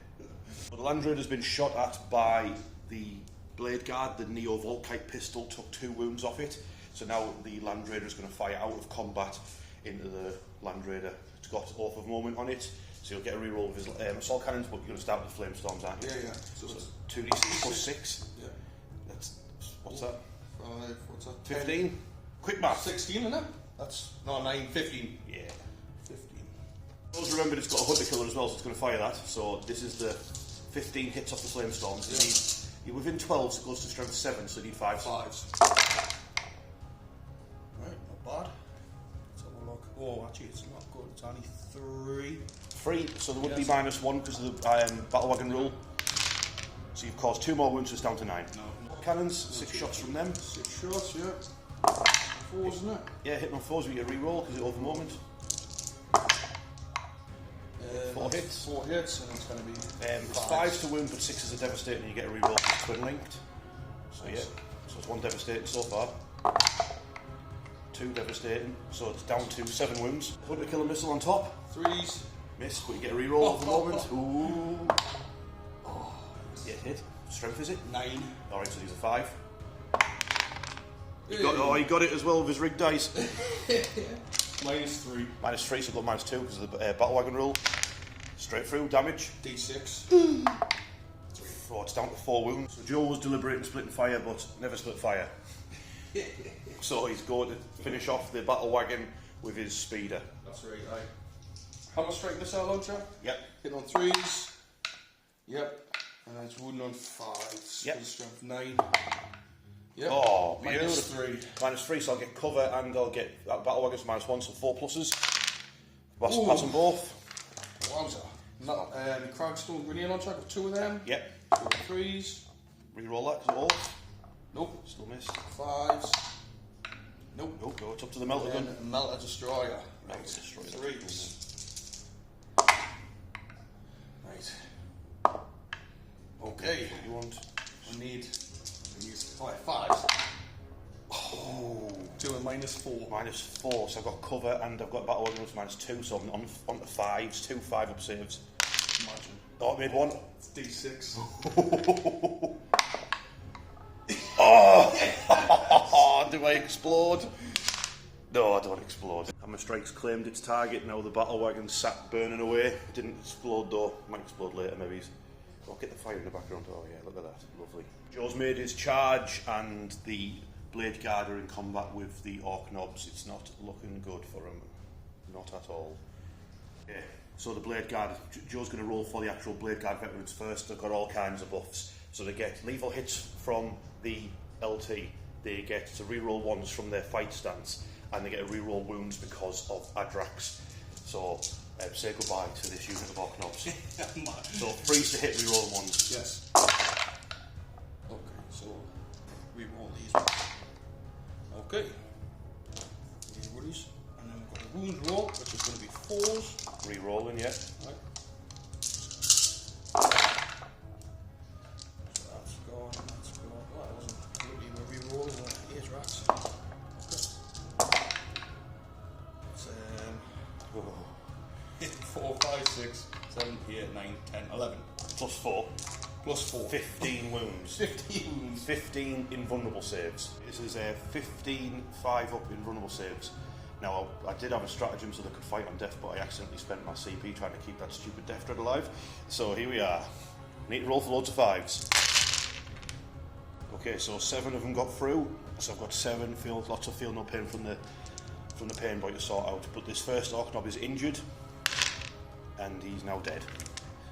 But the Land Raider has been shot at by the Blade Guard. The Neo Volkite pistol took 2 wounds off it. So now the Land Raider is going to fire out of combat into the Land Raider. It's got Oath of Moment on it, so you'll get a reroll of his assault cannons, but you're going to start with Flame Storms, aren't you? Yeah. So it's 2d6 plus 6. Yeah. That's, what's that? 5, what's that? 15? Quick math. 16, isn't it? That's, no, 9, 15. Yeah. 15. Always remember it's got a Hunter Killer as well, so it's going to fire that. So this is the 15 hits off the Flame Storms. Yeah. You're within 12, so it goes to strength 7, so you need 5. 5s. Right, not bad. Let's have a look. Oh, actually, it's not good. It's only 3. 3, so there would be -1 because of the Battle Wagon rule. So you've caused 2 more wounds, so it's down to 9. No. Cannons, 6 shots from them. 6 shots, yeah. 4s, isn't it? Yeah, hitting on 4s, we get a reroll because it's over moment. 4 hits. 4 hits, and it's going to be. It's 5s to wound, but 6s are devastating, and you get a reroll because it's twin linked. So yeah, so it's 1 devastating so far. 2 devastating, so it's down to 7 wounds. Hunter Killer missile on top. 3s. Miss, but you get a reroll at the moment. Ooh. Yeah, hit. Strength is it? 9. Alright, so these are 5. He got it as well with his rigged dice. -3. -3, so I've got -2 because of the Battle Wagon rule. Straight through, damage. D6. Oh, it's down to 4 wounds. So Joe was deliberating splitting fire, but never split fire. So he's going to finish off the Battle Wagon with his speeder. That's right, aye. Hammer strike missile launcher. Yep. Hit on 3s. Yep. And it's wounded on 5s. Yep. Strength 9. Yep. Oh, -3. -3, so I'll get cover and I'll get Battle Wagons -1, so 4 pluses. Pass them both. Wowza. Cragstone grenade launcher, got 2 of them. Yep. 2 3s. Reroll that because it's off. Nope. Still missed. 5s. Nope. Nope, go, it's up to the Melter Gun. And Melter Destroyer. Melter Destroyer. 3s. Right. Okay. What you want? I need 5s. Oh. 2 and -4. -4, so I've got cover and I've got Battle Wagons -2, so I'm on to 5s, 2 5-up saves. Imagine. Oh, I made 1. It's D6. Do I explode? No, I don't explode. Hammer Strike's claimed its target, now the battle wagon's sat burning away. Didn't explode though, might explode later maybe. Oh, get the fire in the background. Oh yeah, look at that, lovely. Joe's made his charge and the Blade Guard are in combat with the Ork Knobs. It's not looking good for him, not at all. Yeah, so the Blade Guard, Joe's going to roll for the actual Blade Guard veterans first. They've got all kinds of buffs. So they get lethal hits from the LT, they get to reroll ones from their fight stance, and they get to reroll wounds because of Adrax. So say goodbye to this unit of Ork Knobs. So freeze to hit, reroll ones. Yes. Okay, so reroll these ones. Okay. These woodies. And then we've got a wound roll, which is going to be 4s. Rerolling, yeah. Right. It's 4, 5, 6, 7, 8, 9, 10, 11. Plus 4. Plus 4. 15 wounds. 15 wounds. 15 invulnerable saves. This is a 15 5-up invulnerable saves. Now, I did have a stratagem so they could fight on death, but I accidentally spent my CP trying to keep that stupid death dread alive. So here we are. Need to roll for loads of 5s. Okay, so 7 of them got through. So I've got 7. Lots of feel no pain from the pain boy to sort out. But this first Ork Knob is injured, and he's now dead.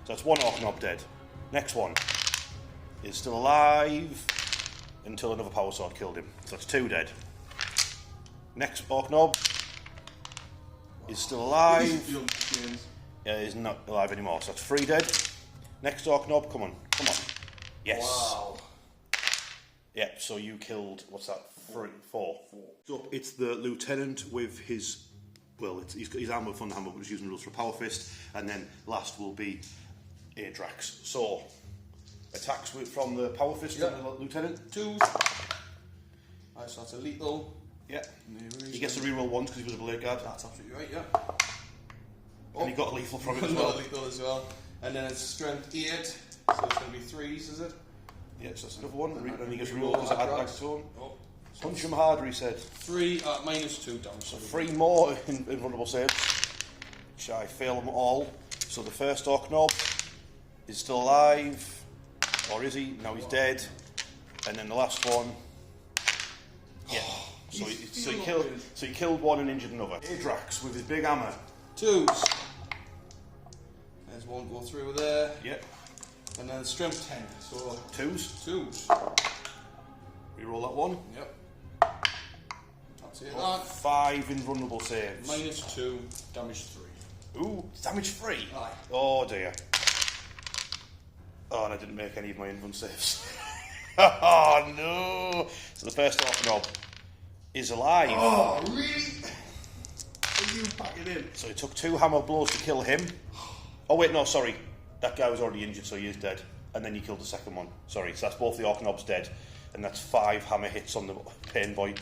So that's one Ork Knob dead. Next one is still alive until another power sword killed him. So that's 2 dead. Next Ork Knob is still alive. Yeah, he's not alive anymore. So that's 3 dead. Next Ork Knob, come on. Yes. Wow. Yep, so you killed, what's that, 4. So it's the lieutenant with his, well, he's got his armor with Thunder Hammer, but he's using rules for Power Fist, and then last will be Adrax. So, attacks from the Power Fist from the lieutenant. 2s. Right, so that's a lethal. Yeah. He gets to reroll ones because he was a Blade Guard. That's absolutely right, yeah. And he got a lethal from it as Got well. a lethal as well. And then it's strength 8, so it's going to be 3s, is it? Yeah, so that's another one. And he gets reroll because it adds to him. Oh. Punch him harder, he said. 3 at -2 damage. So 3 more invulnerable saves, which I fail them all. So the first Ork Knob is still alive, or is he? No, he's dead. And then the last one, yeah. So he killed one and injured another. Adrax with his big hammer. 2s. There's one go through there. Yep. And then strength 10. So 2s. 2s. Reroll that one. Yep. That's it. 5 invulnerable saves. -2, damage 3. Ooh, damage 3. Aye. Oh dear. Oh, and I didn't make any of my invuln saves. Oh no! So the first Ork Knob is alive. Oh, really? Are you packing in? So it took 2 hammer blows to kill him. Oh wait, no, sorry. That guy was already injured, so he is dead. And then you killed the second one. Sorry, so that's both the Ork Knobs dead. And that's 5 hammer hits on the pain boy.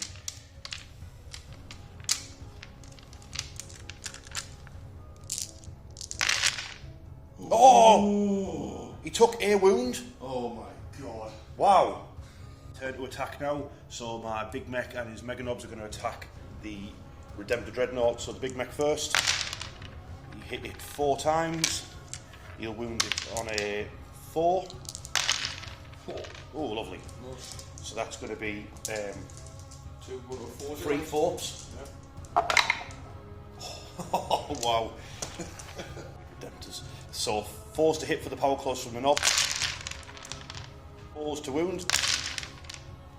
Oh! He took a wound. Oh my god. Wow. Turn to attack now. So my Big Mech and his Mega Knobs are going to attack the Redemptor Dreadnought. So the Big Mech first. He hit it 4 times. He'll wound it on a 4. 4. Oh, lovely. So that's going to be 3 4s. Yeah. Oh, wow. Redemptors. So 4s to hit for the power claws from the knob. 4s to wound.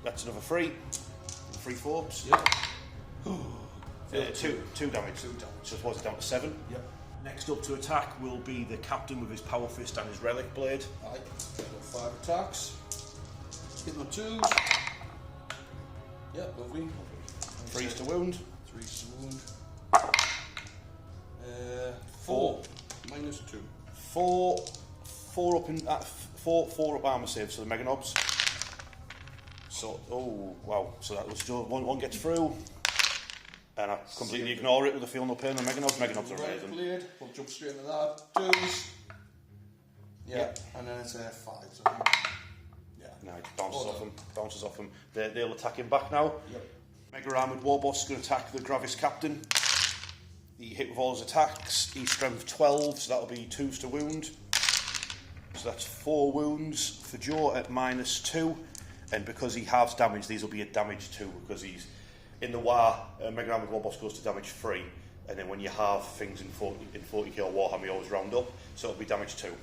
That's another 3. 3 4s. Yeah. 2 damage. So it was down to 7. Yep. Next up to attack will be the captain with his power fist and his relic blade. Aye. Got 5 attacks. Hit my 2s. Yep, lovely. 3s to wound. 3s to wound. 4. -2. 4 up in 4 up armor saves for the Mega Knobs. So wow. So that was still one gets through. And I completely ignore it with the feel no pain on Mega Knobs. Mega Knobs are amazing. Blade. We'll jump straight into that. 2s. Yeah. And then it's 5. So yeah. No, it bounces off him. They'll attack him back now. Yep. Mega Armoured Warboss is going to attack the Gravis Captain. He hit with all his attacks. He's strength 12, so that'll be 2s to wound. So that's 4 wounds for Joe at -2. And because he halves damage, these will be at damage 2, because he's in the war. Mega Armoured Warboss goes to damage 3, and then when you halve things in 40k or Warhammer, you always round up, so it'll be damage 2.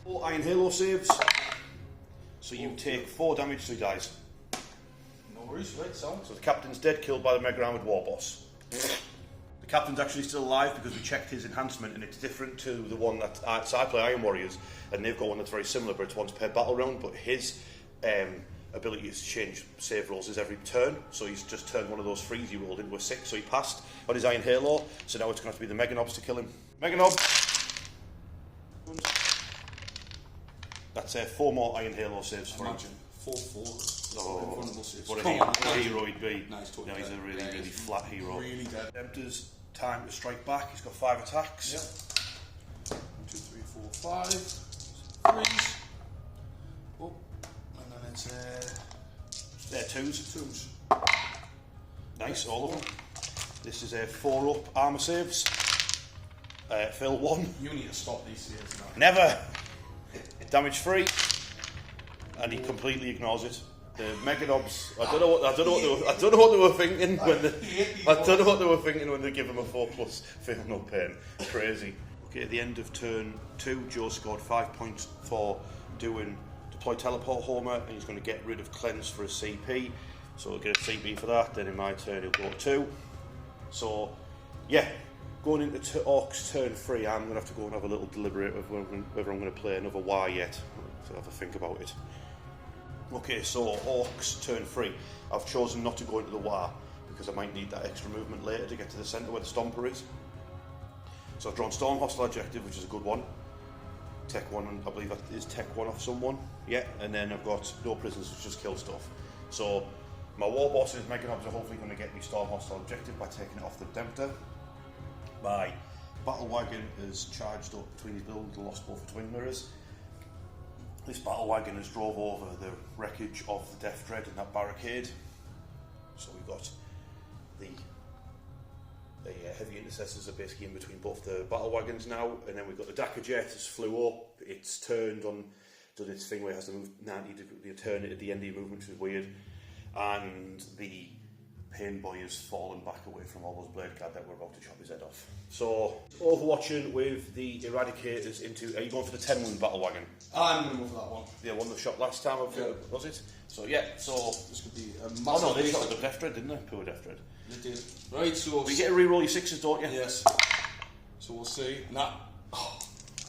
4 Iron Halo saves, so you take 4 damage, so he dies. No worries, right, so the captain's dead, killed by the Mega Armoured Warboss. The captain's actually still alive because we checked his enhancement, and it's different to the one that so I play Iron Warriors, and they've got one that's very similar, but it's once per battle round. But his ability to change save rolls is every turn, so he's just turned one of those 3s he rolled into a 6, so he passed on his Iron Halo. So now it's going to have to be the Mega Nobs to kill him. Mega Nob. That's 4 more Iron Halo saves for him. 4-4. Oh, what a hero he'd be. Nice, no, he's a really flat hero. Really dead. Tempter's time to strike back. He's got 5 attacks. Yep. 1, 2, 3, 4, 5. 3s. Oh, and then it's 2s. Nice, all of them. This is 4 up armour saves. Fill 1. You need to stop these saves now. Never. Damage 3. And he completely ignores it. The Mega Nobs, I don't know what they were thinking when they give him a 4+ fail no pain. Crazy. Okay, at the end of turn 2, Joe scored 5 points for doing deploy teleport homer, and he's going to get rid of cleanse for a CP. So he'll get a CP for that. Then in my turn he'll go 2. So yeah, going into Orks turn 3, I'm going to have to go and have a little deliberate of whether I'm going to play another Y yet. So have a think about it. Okay, so Orks turn 3. I've chosen not to go into the war because I might need that extra movement later to get to the centre where the Stomper is. So I've drawn Storm Hostile Objective, which is a good one. Tech 1, and I believe that is Tech 1 off someone. Yeah, and then I've got No Prisoners, which just kill stuff. So my War Bosses, Mega Nobs, are hopefully going to get me Storm Hostile Objective by taking it off the Tempter. My Battle Wagon is charged up between his build, the Lost Bow for Twin Mirrors. This battle wagon has drove over the wreckage of the Death Dread in that barricade. So we've got the heavy intercessors are basically in between both the battle wagons now, and then we've got the Dakar Jet has flew up, it's turned on, done its thing where it has to move 90 degrees, turn it at the end of your movement, which is weird, and the Pain Boy has fallen back away from all those blade guard that were about to chop his head off. So, overwatching with the Eradicators into... Are you going for the 10 wound battle wagon? I'm going to go for that one. Yeah, one that shot last time, was it? So, yeah, so... This could be a massive... Oh no, they shot the Death Dread, didn't they? Poor Death Dread. They did. Right, so... But you get to reroll your 6s, don't you? Yes. So we'll see. Nah. Oh.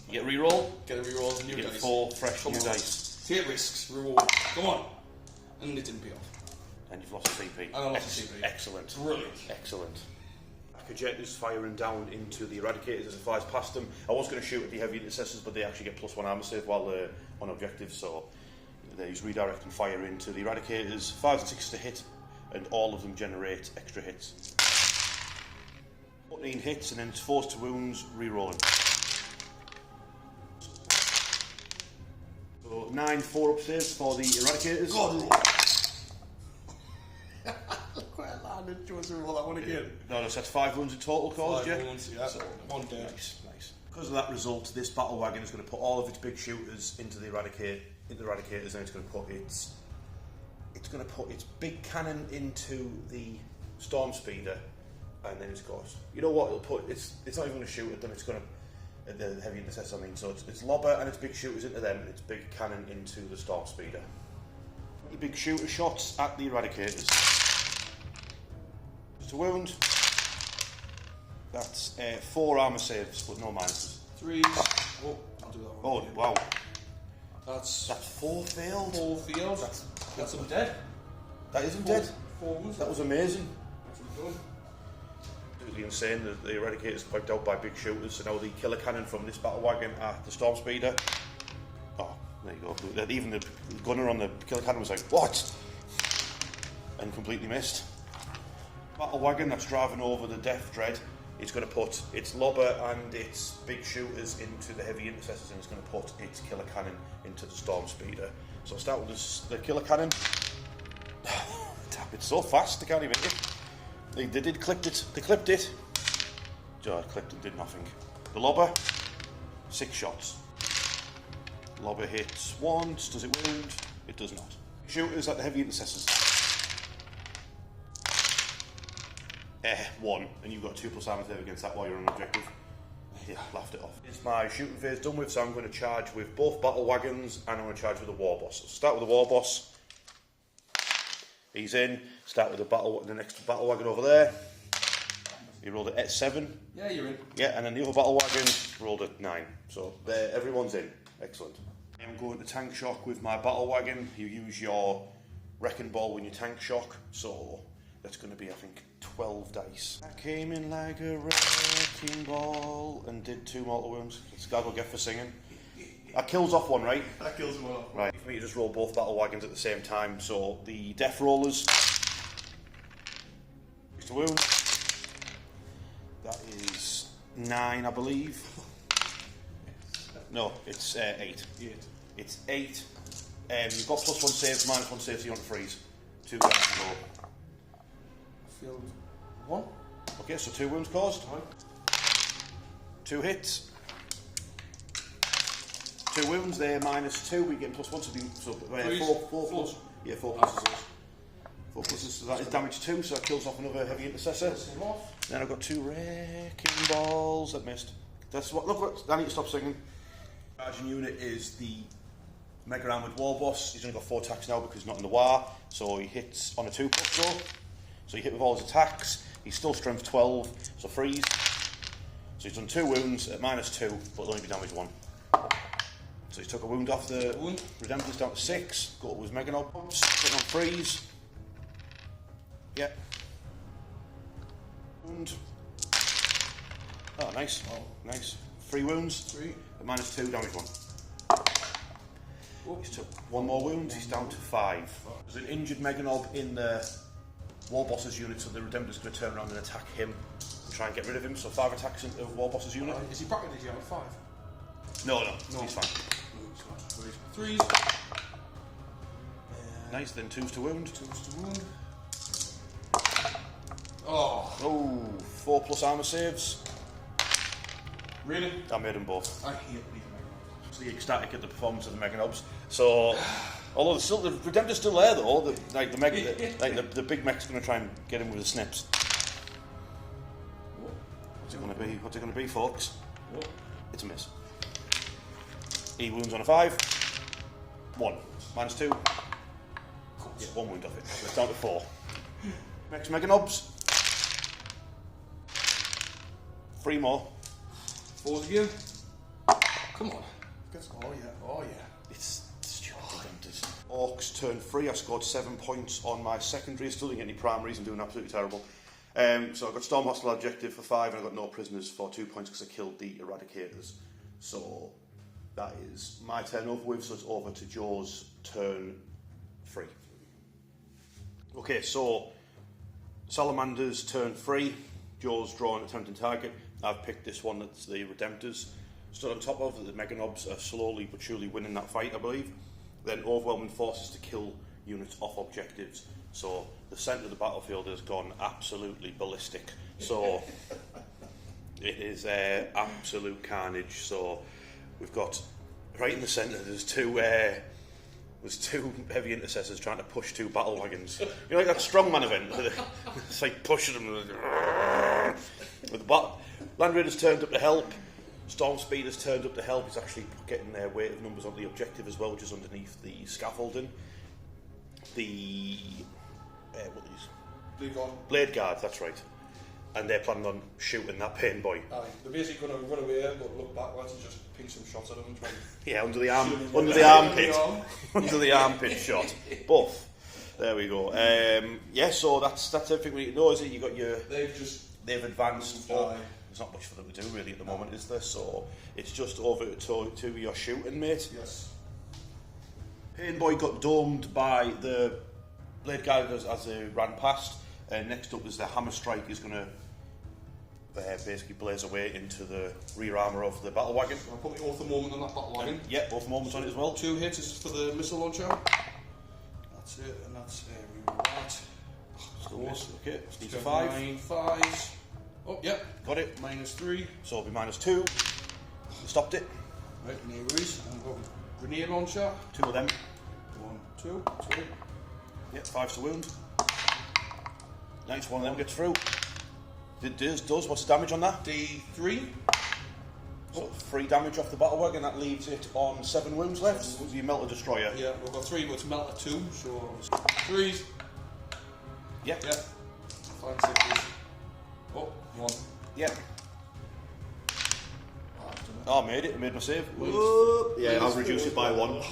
You get a reroll? Get a reroll. New you get dice. 4 fresh new dice. Take risks. Reward. Come on. And it didn't pay off. And you've lost a CP. And I lost a CP. Excellent. Brilliant. Excellent. Dakar Jet is firing down into the Eradicators as it flies past them. I was going to shoot at the heavy intercessors, but they actually get +1 armor save while they're on objective, so they use redirect and fire into the Eradicators. 5s and 6s to hit, and all of them generate extra hits. 14 hits, and then it's 4s to wounds, re-rolling. So 9 4-up saves for the Eradicators. God, quite a lot. Do you want to roll that one again? No, that's 5 wounds in total caused, yeah? 5 wounds, yeah. So, 1 dead. Nice. Because of that result, this battle wagon is going to put all of its big shooters into the Eradicators, and it's going to put its big cannon into the Storm Speeder, and then it's got, you know what, it's not even going to shoot at them, it's going to, the heavy intercessor, so it's lobber and its big shooters into them, and its big cannon into the Storm Speeder. Your big shooter shots at the Eradicators. Just a wound. That's 4 armor saves, but no minuses. 3s. Oh, I'll do that one. Oh, wow. That's 4 failed. 4 failed. That's him dead. That isn't dead. 4 wounds. That was amazing. That's what we've done. Absolutely insane that the Eradicators wiped out by big shooters, so now the killer cannon from this battle wagon at the Storm Speeder. Oh, there you go. Even the gunner on the killer cannon was like, what? And completely missed. Battle wagon that's driving over the Death Dread. It's going to put its lobber and its big shooters into the heavy intercessors, and it's going to put its killer cannon into the Storm Speeder. So I'll start with the killer cannon. Damn It's so fast, they can't even hit it. They did clip it. They clipped it. Oh, I clipped it, did nothing. The lobber, 6 shots. Lobber hits once. Does it wound? It does not. Shooters at the heavy intercessors. 1, and you've got 2+ armor save against that while you're on objective. Yeah, laughed it off. It's my shooting phase done with, so I'm going to charge with both battle wagons and I'm going to charge with the war boss. So start with the war boss. He's in. Start with the next battle wagon over there. He rolled it at 7. Yeah, you're in. Yeah, and then the other battle wagon rolled at 9. So there, everyone's in. Excellent. I'm going to tank shock with my battle wagon. You use your wrecking ball when you tank shock, so that's going to be, I think, 12 dice. I came in like a wrecking ball and did 2 mortal wounds. This guy will get for singing. That kills off one, right? That kills him off. Right, for me to just roll both battle wagons at the same time. So the death rollers. To wound. That is 9, I believe. No, it's 8. It's 8. You've got +1 saves, -1 save, so you want to freeze. 2 dice to go. I failed 1. Okay, so 2 wounds caused. 2 hits. 2 wounds there, -2. We get +1, so 4 plus. Yeah, 4 pluses. 4 pluses, so that is damage 2, so that kills off another heavy intercessor. Then I've got 2 wrecking balls that missed. That's what. Look what. I need to stop singing. Charging unit is the Mega Armoured War Boss. He's only got 4 attacks now because he's not in the war, so he hits on a 2+ though. So he hit with all his attacks. He's still strength 12, so freeze. So he's done 2 wounds at -2, but it'll only be damage 1. So he took a wound off the Redemptor's down to 6. Got with Mega Knobs. Put on freeze. Yep. Wound. Oh, nice. Oh, nice. 3 wounds. 3. At -2, damage 1. He's took 1 more wound. He's down to 5. There's an injured Mega Knob in the War Boss's unit, so the Redemptor's going to turn around and attack him and try and get rid of him. So 5 attacks into War Boss's unit. Is he bracketed yet at 5? No, he's fine. 3s. Nice, then 2s to wound. 2s to wound. Oh, 4+ armor saves. Really? I made them both. I hate these Mega Knobs. So you're ecstatic at the performance of the Mega Knobs. So, although the Redemptor's still there though, the big mech's going to try and get him with the snips. What's it going to be? What's it going to be, folks? It's a miss. He wounds on a 5. 1. -2. Yeah, 1 wound off it. It's down to 4. Next Mega Knobs. 3 more. 4s again. Come on. Oh yeah. It's stupid Redemptors. Orks turn 3. I scored 7 points on my secondary. I still didn't get any primaries. I'm doing absolutely terrible. So I got Storm Hostile Objective for 5 and I got no prisoners for 2 points because I killed the Eradicators. So that is my turn over with, so it's over to Joe's turn 3. Okay, so Salamander's turn 3. Joe's drawing attempting target. I've picked this one that's the Redemptors. Stood on top of the Mega Knobs are slowly but surely winning that fight, I believe. Then overwhelming forces to kill units off objectives. So the centre of the battlefield has gone absolutely ballistic. So it is absolute carnage. So we've got right in the centre. There's 2 heavy intercessors trying to push 2 battle wagons. You know, like that strongman event. It's like pushing them. With the Land Raider's turned up to help. Storm Speeder's turned up to help. He's actually getting their weight of numbers on the objective as well, just underneath the scaffolding. The what are these? Blade Guard, that's right. And they're planning on shooting that pain boy. Aye, they're basically going to run away but look backwards and just ping some shots at him and try and... Yeah, under the armpit. Under the armpit shot. Both. There we go. Yeah, so that's everything we need to know, is it? You got your... They've advanced. There's not much for them to do really at the moment, is there? So it's just over to your shooting, mate. Yes. Pain boy got domed by the Blade Guard as they ran past. Next up is the Hammer Strike is going to basically blaze away into the rear armour of the battle wagon. So I'll put the Author Moment on that battle wagon. Yeah, both moments on it as well. 2 hits is for the missile launcher. That's it, and that's reroll that. fours. Okay, Steve's a 5. 9 5s. Oh, yep. Got it. -3. So it'll be -2. Stopped it. Right, no worries. I've got a grenade launcher. 2 of them. 1, 2, 2. Yep, 5's to wound. Nice, one of them gets through. It does. What's the damage on that? D3. So 3 damage off the battle wagon. That leaves it on 7 wounds left. So you melt a destroyer. Yeah, we've got 3, but it's melted 2, so 3s. Yep. Yeah. 5, 6s. Oh, 1. Yep. Oh, I made it. I made my save. Yeah, I'll reduce it by 1.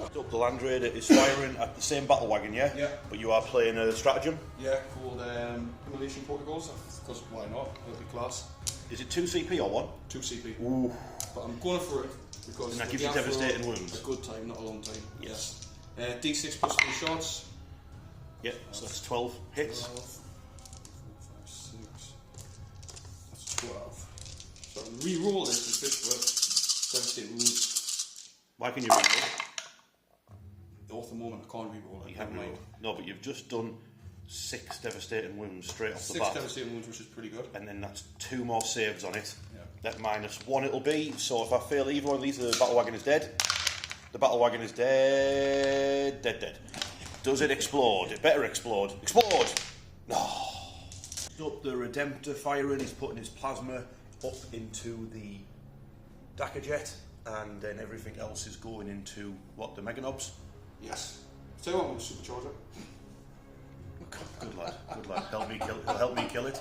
Up the Land Raider is firing at the same battle wagon, yeah? Yeah. But you are playing a stratagem? Yeah, called Immolation Protocols, because why not? It'll be class. Is it 2 CP or 1? 2 CP. Ooh. But I'm going for it because And that gives you devastating wounds? A good time, not a long time. Yes. D6 plus 3 shots. Yep, so that's 12 hits. 12, 4, 5, 6. That's 12. So re-roll this and fit for devastating wounds. Why can you reroll? Off the moment, I can't re-roll it. You haven't rolled. No, but you've just done 6 devastating wounds straight off the 6 bat. devastating wounds, which is pretty good. And then that's 2 more saves on it. Yeah. That -1 it'll be. So if I fail either one of these, the battle wagon is dead. The battle wagon is dead. Dead. Does it explode? It better explode. Explode! No. Up the Redemptor firing, he's putting his plasma up into the Dakar jet, and then everything else is going into what, the Meganobs? Yes. So I'm going to supercharge it. Good lad. Help me kill it. He'll help me kill it.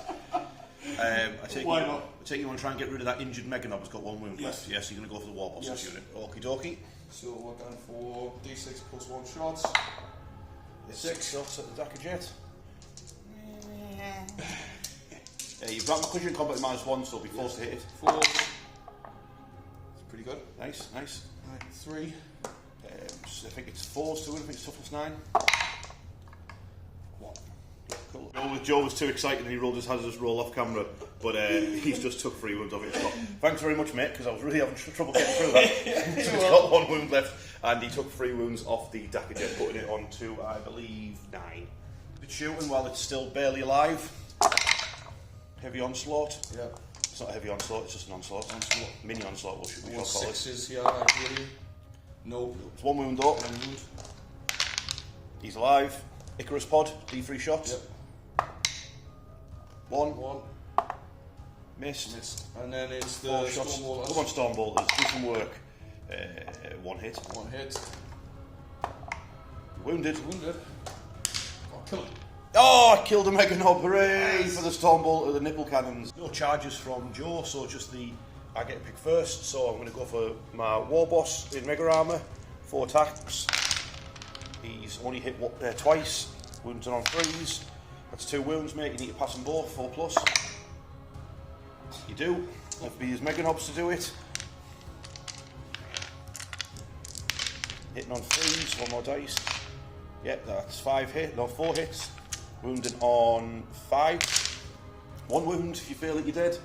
I take Why you, not? I take you want to try and get rid of that injured Meganob who's got 1 wound Yes. left. Yes, you're going to go for the War Bosses Yes. unit. Okie dokie. So we're going for D6 plus 1 shots. 6 shots at the Dakar jet. You've got because you're in combat -1, so you'll be forced to hit it. 4. That's pretty good. Nice. Right, 3. So I think it's 4s to win. I think it's toughness 9. 1. Cool. Joe was too excited and he rolled his hazardous roll off camera, but he's just took 3 wounds off it. So, thanks very much, mate, because I was really having trouble getting through that. So he's got 1 wound left, and he took 3 wounds off the Dakar jet, putting it on to, I believe, 9. It's shooting while it's still barely alive. Heavy onslaught. Yeah. It's not a heavy onslaught, it's just an onslaught. Mini onslaught, what should we call it? 6s here, ideally. No. It's 1 wound though. 1 wound. He's alive. Icarus pod, D3 shots. Yep. 1. 1. Missed. And then it's the 4 shots. Stormbolters. Come on, Stormbolters, do some work. 1 hit. 1 hit. Wounded. Wounded. Oh, kill him. Oh, I killed a Meganob. Hooray for the Stormbolt, the nipple cannons. No charges from Joe, so just I get to pick first. So I'm going to go for my War Boss in Mega Armour. 4 attacks. He's only hit twice. Wounds are on 3s. That's 2 wounds, mate. You need to pass them both. 4+. You do. That'd be his Meganobs to do it. Hitting on 3s. 1 more dice. Yep, that's 4 hits. Wounded on 5. 1 wound. If you feel that you're dead.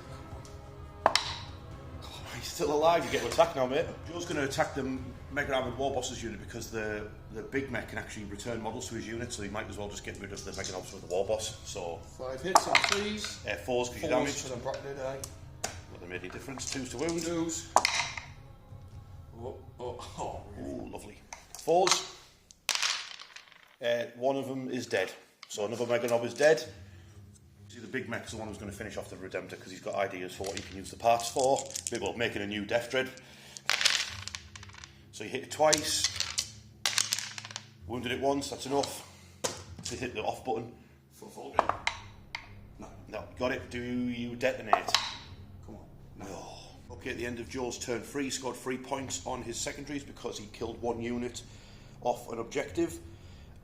He's still alive. You get to attack now, mate. Joe's going to attack the Mega Armored War Bosses unit because the big mech can actually return models to his unit, so he might as well just get rid of the Meganobs with the War Boss. So 5 hits on 3s. 4s because you're damaged. Because I'm bracketed, aye. Not that made any difference. 2s to wound. 2s. Ooh, lovely. 4s. 1 of them is dead. So another Meganob is dead. See, the big mech's the one who's going to finish off the Redemptor because he's got ideas for what he can use the parts for. Well, making a new Death Dread. So you hit it twice. Wounded it once, that's enough. So you hit the off button. For full. No, got it. Do you detonate? Come on. No. Okay, at the end of Joe's turn 3, he scored 3 points on his secondaries because he killed 1 unit off an objective.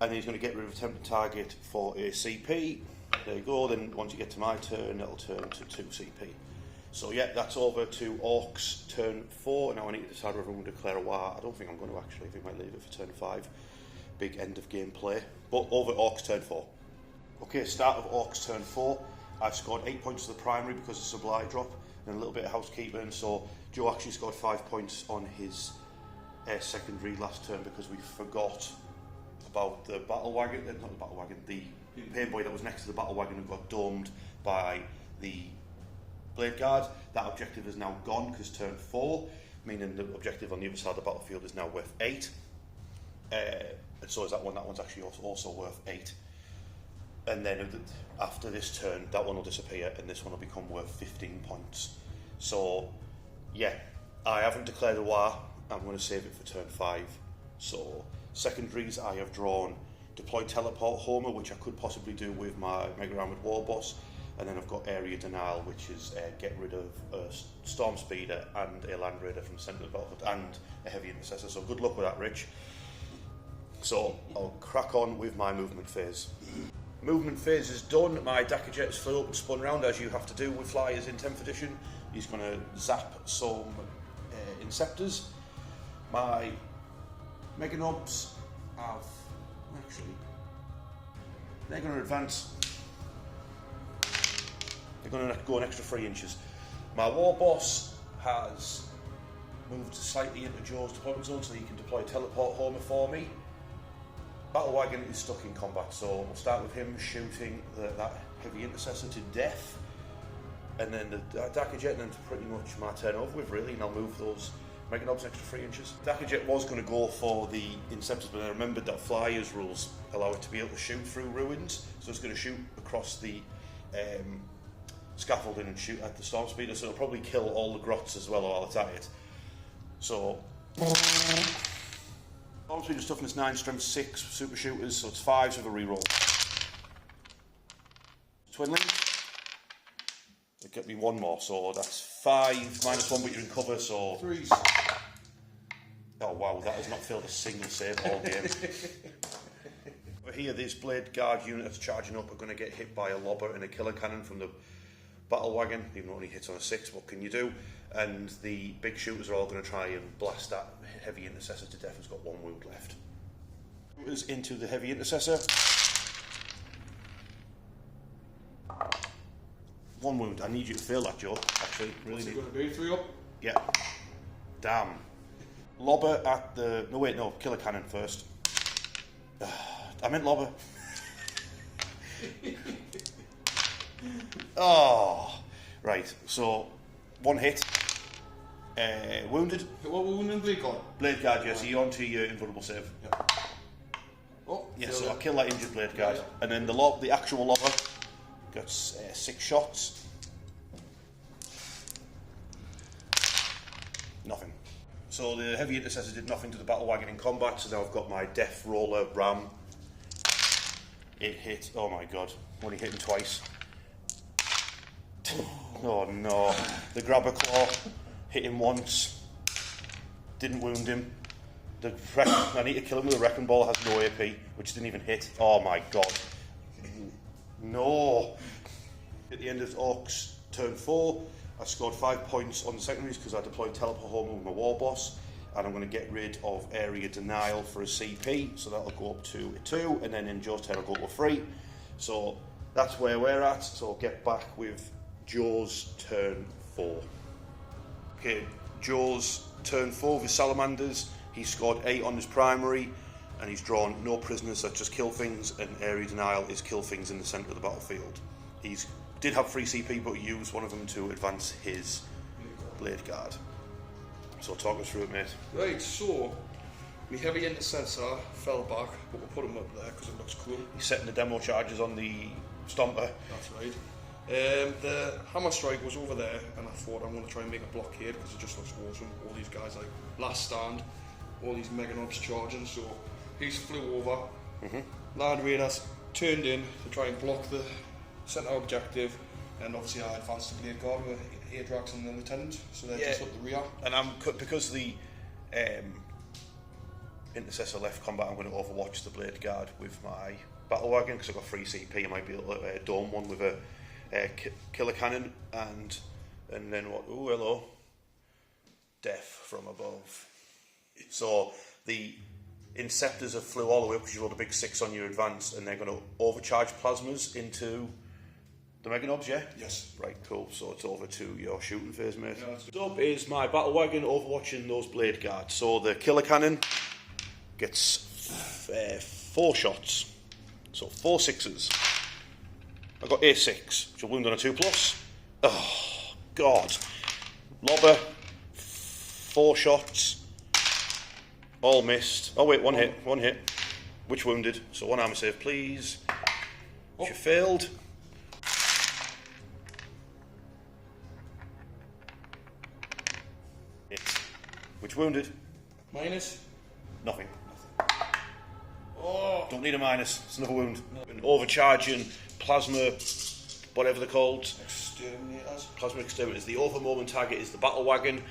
And he's going to get rid of attempted target for a CP. There you go. Then once you get to my turn, it'll turn to 2 CP. So yeah, that's over to Orks turn 4. Now I need to decide whether I'm going to declare a war. I don't think I'm going to actually. I think I might leave it for turn 5. Big end of game play. But over Orks turn 4. Okay, start of Orks turn 4. I've scored 8 points to the primary because of supply drop and a little bit of housekeeping. So Joe actually scored 5 points on his secondary last turn because we forgot about the battle wagon, not the battle wagon, the pain boy that was next to the battle wagon and got domed by the blade guard. That objective is now gone because turn 4, meaning the objective on the other side of the battlefield is now worth 8. And so is that one. That one's actually also worth 8. And then after this turn, that one will disappear and this one will become worth 15 points. So, yeah, I haven't declared a war. I'm going to save it for turn 5. So, secondaries, I have drawn Deploy Teleport Homer, which I could possibly do with my Mega Armoured War Boss. And then I've got Area Denial, which is get rid of a Storm Speeder and a Land Raider from the centre of the battlefield and a Heavy Intercessor. So good luck with that, Rich. So I'll crack on with my movement phase. Movement phase is done. My Dakka Jet has flew up and spun round, as you have to do with flyers in 10th edition. He's going to zap some Inceptors. My Mega Nobs have... actually, they're going to advance. They're going to go an extra 3 inches. My War Boss has moved slightly into Joe's deployment zone so he can deploy Teleport Homer for me. Battle Wagon is stuck in combat, so we'll start with him shooting that Heavy Intercessor to death. And then the Dakka Jet, and then pretty much my turn over with, really, and I'll move those Mega Nobs an extra 3 inches. Dakka Jet was going to go for the Inceptors, but I remembered that Flyers rules allow it to be able to shoot through ruins, so it's going to shoot across the scaffolding and shoot at the Storm Speeder, so it'll probably kill all the grots as well while it's at it. So, Storm Speeder's toughness 9, strength 6, super shooters, so it's 5s with a reroll. Twinling. It'll get me 1 more, so that's 5 minus 1, but you're in cover, so... 3s. Oh wow, that has not failed a single save all game. Over here, this Blade Guard unit that's charging up are going to get hit by a lobber and a killer cannon from the battle wagon, even though it only hits on a 6, what can you do? And the big shooters are all going to try and blast that Heavy Intercessor to death, who's got 1 wound left. Shooters into the Heavy Intercessor. 1 wound. I need you to fail that, Joe, actually. Really. What's it going to be? 3 up? Yeah. Damn. Lobber at the... No, wait, no. Killer cannon first. I meant lobber. Oh. Right, so 1 hit. Wounded. What wounded Blade Guard? Blade Guard, yes. So you're on to your invulnerable save. Yeah. Oh, yeah, so I'll kill that injured Blade Guard. Yeah. And then the actual lobber gets 6 shots. Nothing. So the Heavy Intercessor did nothing to the battle wagon in combat, so now I've got my Death Roller Ram. It hit, oh my god, only hit him twice. Oh no, the Grabber Claw hit him once, didn't wound him. I need to kill him with a Wrecking Ball, has no AP, which didn't even hit. Oh my god. No. At the end of Orks turn 4, I scored 5 points on the secondaries because I deployed Teleport Home with my War Boss, and I'm going to get rid of Area Denial for a CP, so that'll go up to a 2, and then in Joe's turn I'll go to a 3. So that's where we're at, so I'll get back with Joe's turn 4. Okay, Joe's turn 4 with Salamanders. He scored 8 on his primary, and he's drawn no prisoners that just kill things, and Area Denial is kill things in the centre of the battlefield. He's did have 3 CP, but he used one of them to advance his Blade Guard. So talk us through it, mate. Right, so my Heavy Intercessor fell back, but we'll put him up there because it looks cool. He's setting the demo charges on the Stompa. That's right. The Hammer Strike was over there, and I thought I'm going to try and make a blockade because it just looks awesome. All these guys like Last Stand, all these Mega Nobs charging, so he's flew over. Land Raiders turned in to try and block the centre objective, and obviously I advanced the Blade Guard with Adrax and the Lieutenant, so they're just up the rear. And because the Intercessor left combat, I'm going to overwatch the Blade Guard with my Battle Wagon because I've got 3 CP. I might be able to dome one with a killer cannon, and then what? Oh, hello. Death from above. So the Inceptors have flew all the way up because you rolled a big 6 on your advance, and they're going to overcharge plasmas into the Mega Nobs, yeah? Yes. Right, cool. So it's over to your shooting phase, mate. Yeah, next up is my Battle Wagon overwatching those Blade Guards. So the killer cannon gets 4 shots. So 4 6s. I got A6, which will wound on a 2+. Oh, God. Lobber. 4 shots. All missed. Oh, wait, one hit. Which wounded. So 1 armour save, please. Which you failed. Hit. Which wounded. Minus. Nothing. Oh. Don't need a minus. It's another wound. No. Overcharging plasma, whatever they're called. Exterminators. Plasma exterminators. The overmoment target is the battle wagon,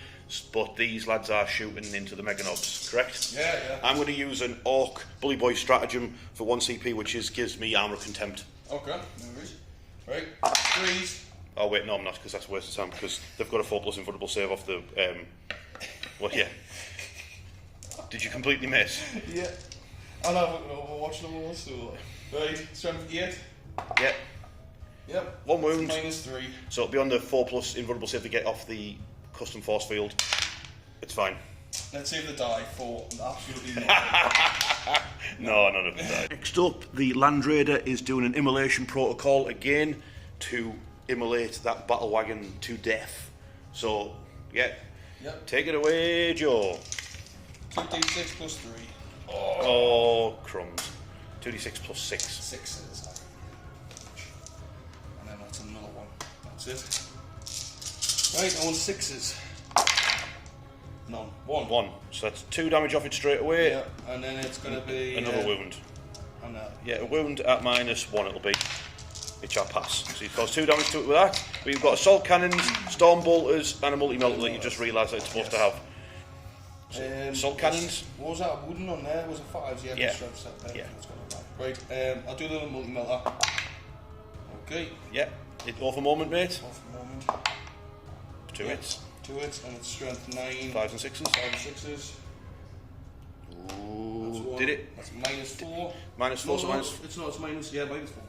but these lads are shooting into the mega knobs, correct? Yeah. I'm going to use an Ork Bully Boy stratagem for 1 CP, which gives me armour contempt. Okay, no worries. Right, 3s. Oh wait, no I'm not, because that's a waste of time, because they've got a 4+ invulnerable save off the... well, yeah. Did you completely miss? Yeah. I know, we're watching them all, so... Right, strength 8. Yeah. Yep. 1 wound. -3. So it'll be on the 4+ invulnerable save to get off the custom force field. It's fine. Let's see if they die for absolutely nothing. No, none of them died. Next up, the Land Raider is doing an immolation protocol again to immolate that battle wagon to death. So, yeah. Yep. Take it away, Joe. 2d6 +3. Oh, crumbs. 2d6 +6. 6s. And then that's another one. That's it. Right, I want 6s. None. 1. So that's 2 damage off it straight away. Yeah, and then it's going to be... Another wound. And yeah, a wound at -1 it'll be. It shall pass. So you've caused 2 damage to it with that. But you've got assault cannons, storm bolters, and a multi-melter that you just realised that it's supposed to have. So, assault cannons. What was that wooden on there? Was it 5s? Yeah. Yeah. Right, I'll do the multi-melter. Okay. Yeah. Off a moment, mate. Off a moment. 2 hits. 2 hits, and it's strength 9. 5s and 6s. 5 and 6s. Ooh, did it? That's -4. -4, so minus... It's not, it's -4.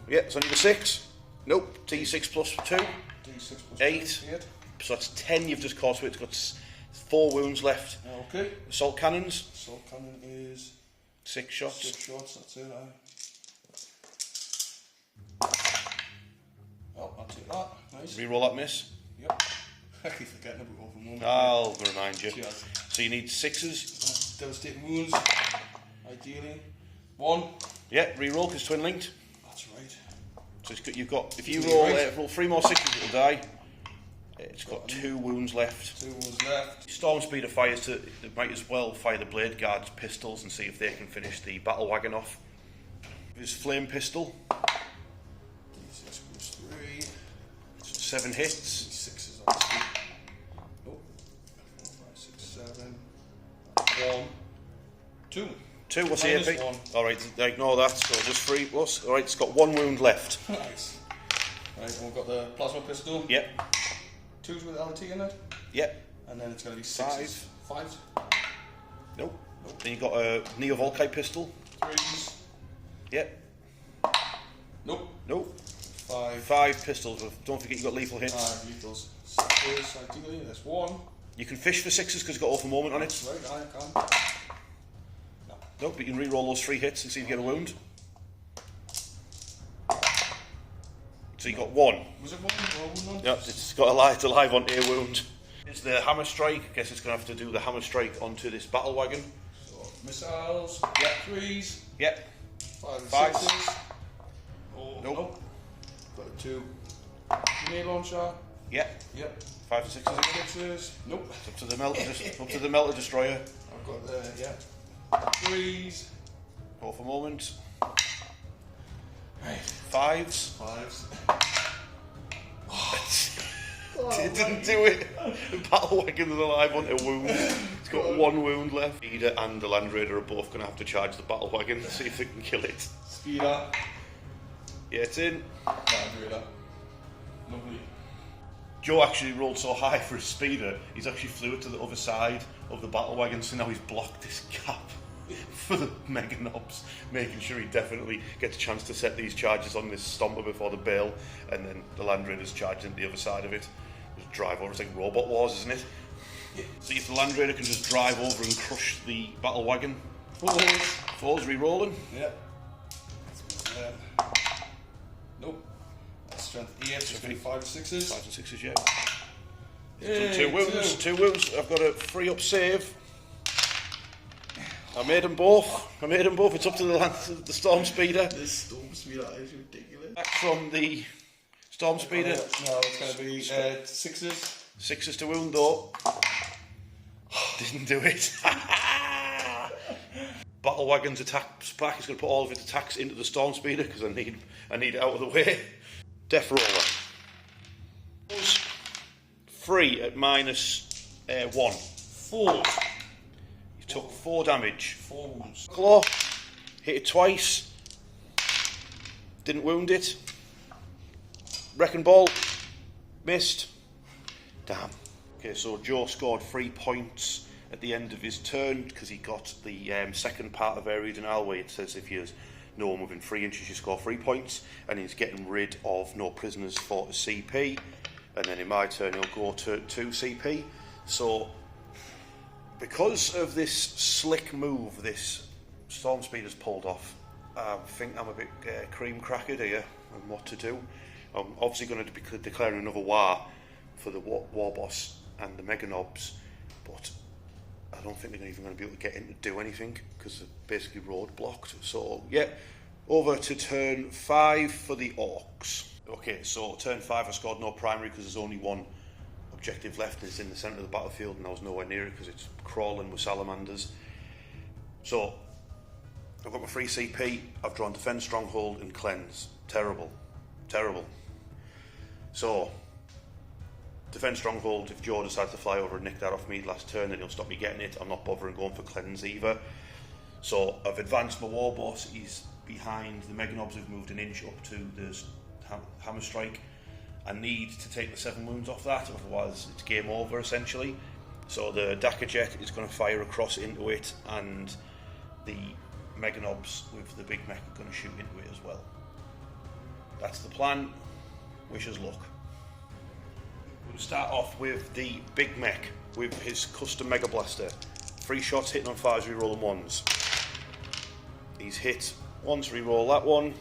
Yeah, so I need a 6. Nope, D6 +2. D6 8. 8. So that's 10 you've just caused, so it's got 4 wounds left. Okay. Assault cannons. Assault cannon is... 6 shots. 6 shots, that's it. Oh, I'll take that. Nice. Reroll that miss. Yep. I keep forgetting about over moment. I'll remind you. Cheers. So you need 6s. Devastating wounds. Ideally. 1. Yeah, reroll because twin linked. That's right. So you've got, if you roll 3 more 6s, it'll die. It's got 2 wounds left. 2 wounds left. Storm Speeder fires to, it might as well fire the Blade Guard's pistols and see if they can finish the battle wagon off. His flame pistol. D6 +3. 7 hits. 6 is obviously. Oh. 4, 5, 6, 7. 1. 2. 2, what's the AP? 1. Alright, ignore that, so just 3 plus. Alright, it's got 1 wound left. Nice. Right, we've got the plasma pistol. Yep. 2s with LT in it. Yep. And then it's going to be 6s. 5s. Nope. Then you've got a Neo Volkite pistol. 3s. Yep. Nope. Nope. 5. 5 pistols. Don't forget you've got lethal hits. 5 lethals. 6s, ideally. That's 1. You can fish for 6s because it's got awful moment on it. That's right, I can. No. Nope, but you can re-roll those 3 hits and see if you get a wound. So you got 1. Was it 1? Yep, it's got it's alive on a wound. It's the hammer strike. I guess it's going to have to do the hammer strike onto this battle wagon. So, missiles. Yep. 3s. Yep. 5 and 5s. 6s. Oh, Nope. Got a 2. Grenade launcher. Yep. Yep. 5 and 6s again. 6s. Nope. It's up to the melter, up to the melter destroyer. I've got the, 3s. Hold for a moment. Right. 5s. 5s. It didn't do it. The battle wagon is alive on a wound. It's got 1 wound left. Speeder and the Land Raider are both going to have to charge the battle wagon to see if they can kill it. Speeder. Yeah, it's in. Land Raider. Lovely. Joe actually rolled so high for his speeder, he's actually flew it to the other side of the battle wagon, so now he's blocked this gap for the mega knobs, making sure he definitely gets a chance to set these charges on this stomper before the bail, and then the Land Raider's charging the other side of it. Just drive over, it's like Robot Wars, isn't it? Yeah. See if the Land Raider can just drive over and crush the battle wagon. 4s. 4s re-rolling. Yep. Nope. That's strength 8, so it's 5 and 6s. 5 and 6s, yeah. He's done 2 wounds. I've got a free up save. I made them both. It's up to the Storm Speeder. This Storm Speeder is ridiculous. Back from the Storm Speeder. No, it's going to be 6s. 6s to wound though. Didn't do it. Battle Wagon's attack back. He's going to put all of its attacks into the Storm Speeder because I need it out of the way. Death Roller. Free at -1. 4. He took 4 damage. 4 wounds. Claw. Hit it twice. Didn't wound it. Wrecking Ball. Missed. Damn. Okay, so Joe scored 3 points at the end of his turn because he got the second part of Area Denal where it says if you know him within 3 inches you score 3 points, and he's getting rid of no prisoners for a CP, and then in my turn he'll go to 2 CP. So because of this slick move this Storm Speeder's pulled off, I think I'm a bit cream crackered here on what to do. I'm obviously going to be declaring another war for the war boss and the Mega Knobs, but I don't think they're even going to be able to get in to do anything because they're basically roadblocked. So yeah, over to turn 5 for the Orks. Okay, so turn 5 I scored no primary because there's only one objective left and it's in the centre of the battlefield and I was nowhere near it because it's crawling with salamanders. So I've got my free CP, I've drawn Defend Stronghold and Cleanse. Terrible. So Defend Stronghold, if Joe decides to fly over and nick that off me last turn, then he'll stop me getting it. I'm not bothering going for Cleanse either. So I've advanced my war boss. He's behind the Mega Knobs who've moved an inch up to the Hammer Strike. I need to take the 7 wounds off that, otherwise it's game over essentially. So the Dakka Jet is going to fire across into it, and the Mega Knobs with the big mech are going to shoot into it as well. That's the plan. Wish us luck. We'll start off with the big mech with his custom Mega Blaster. 3 shots hitting on 5s, re-rolling 1s. He's hit once, re-roll that one.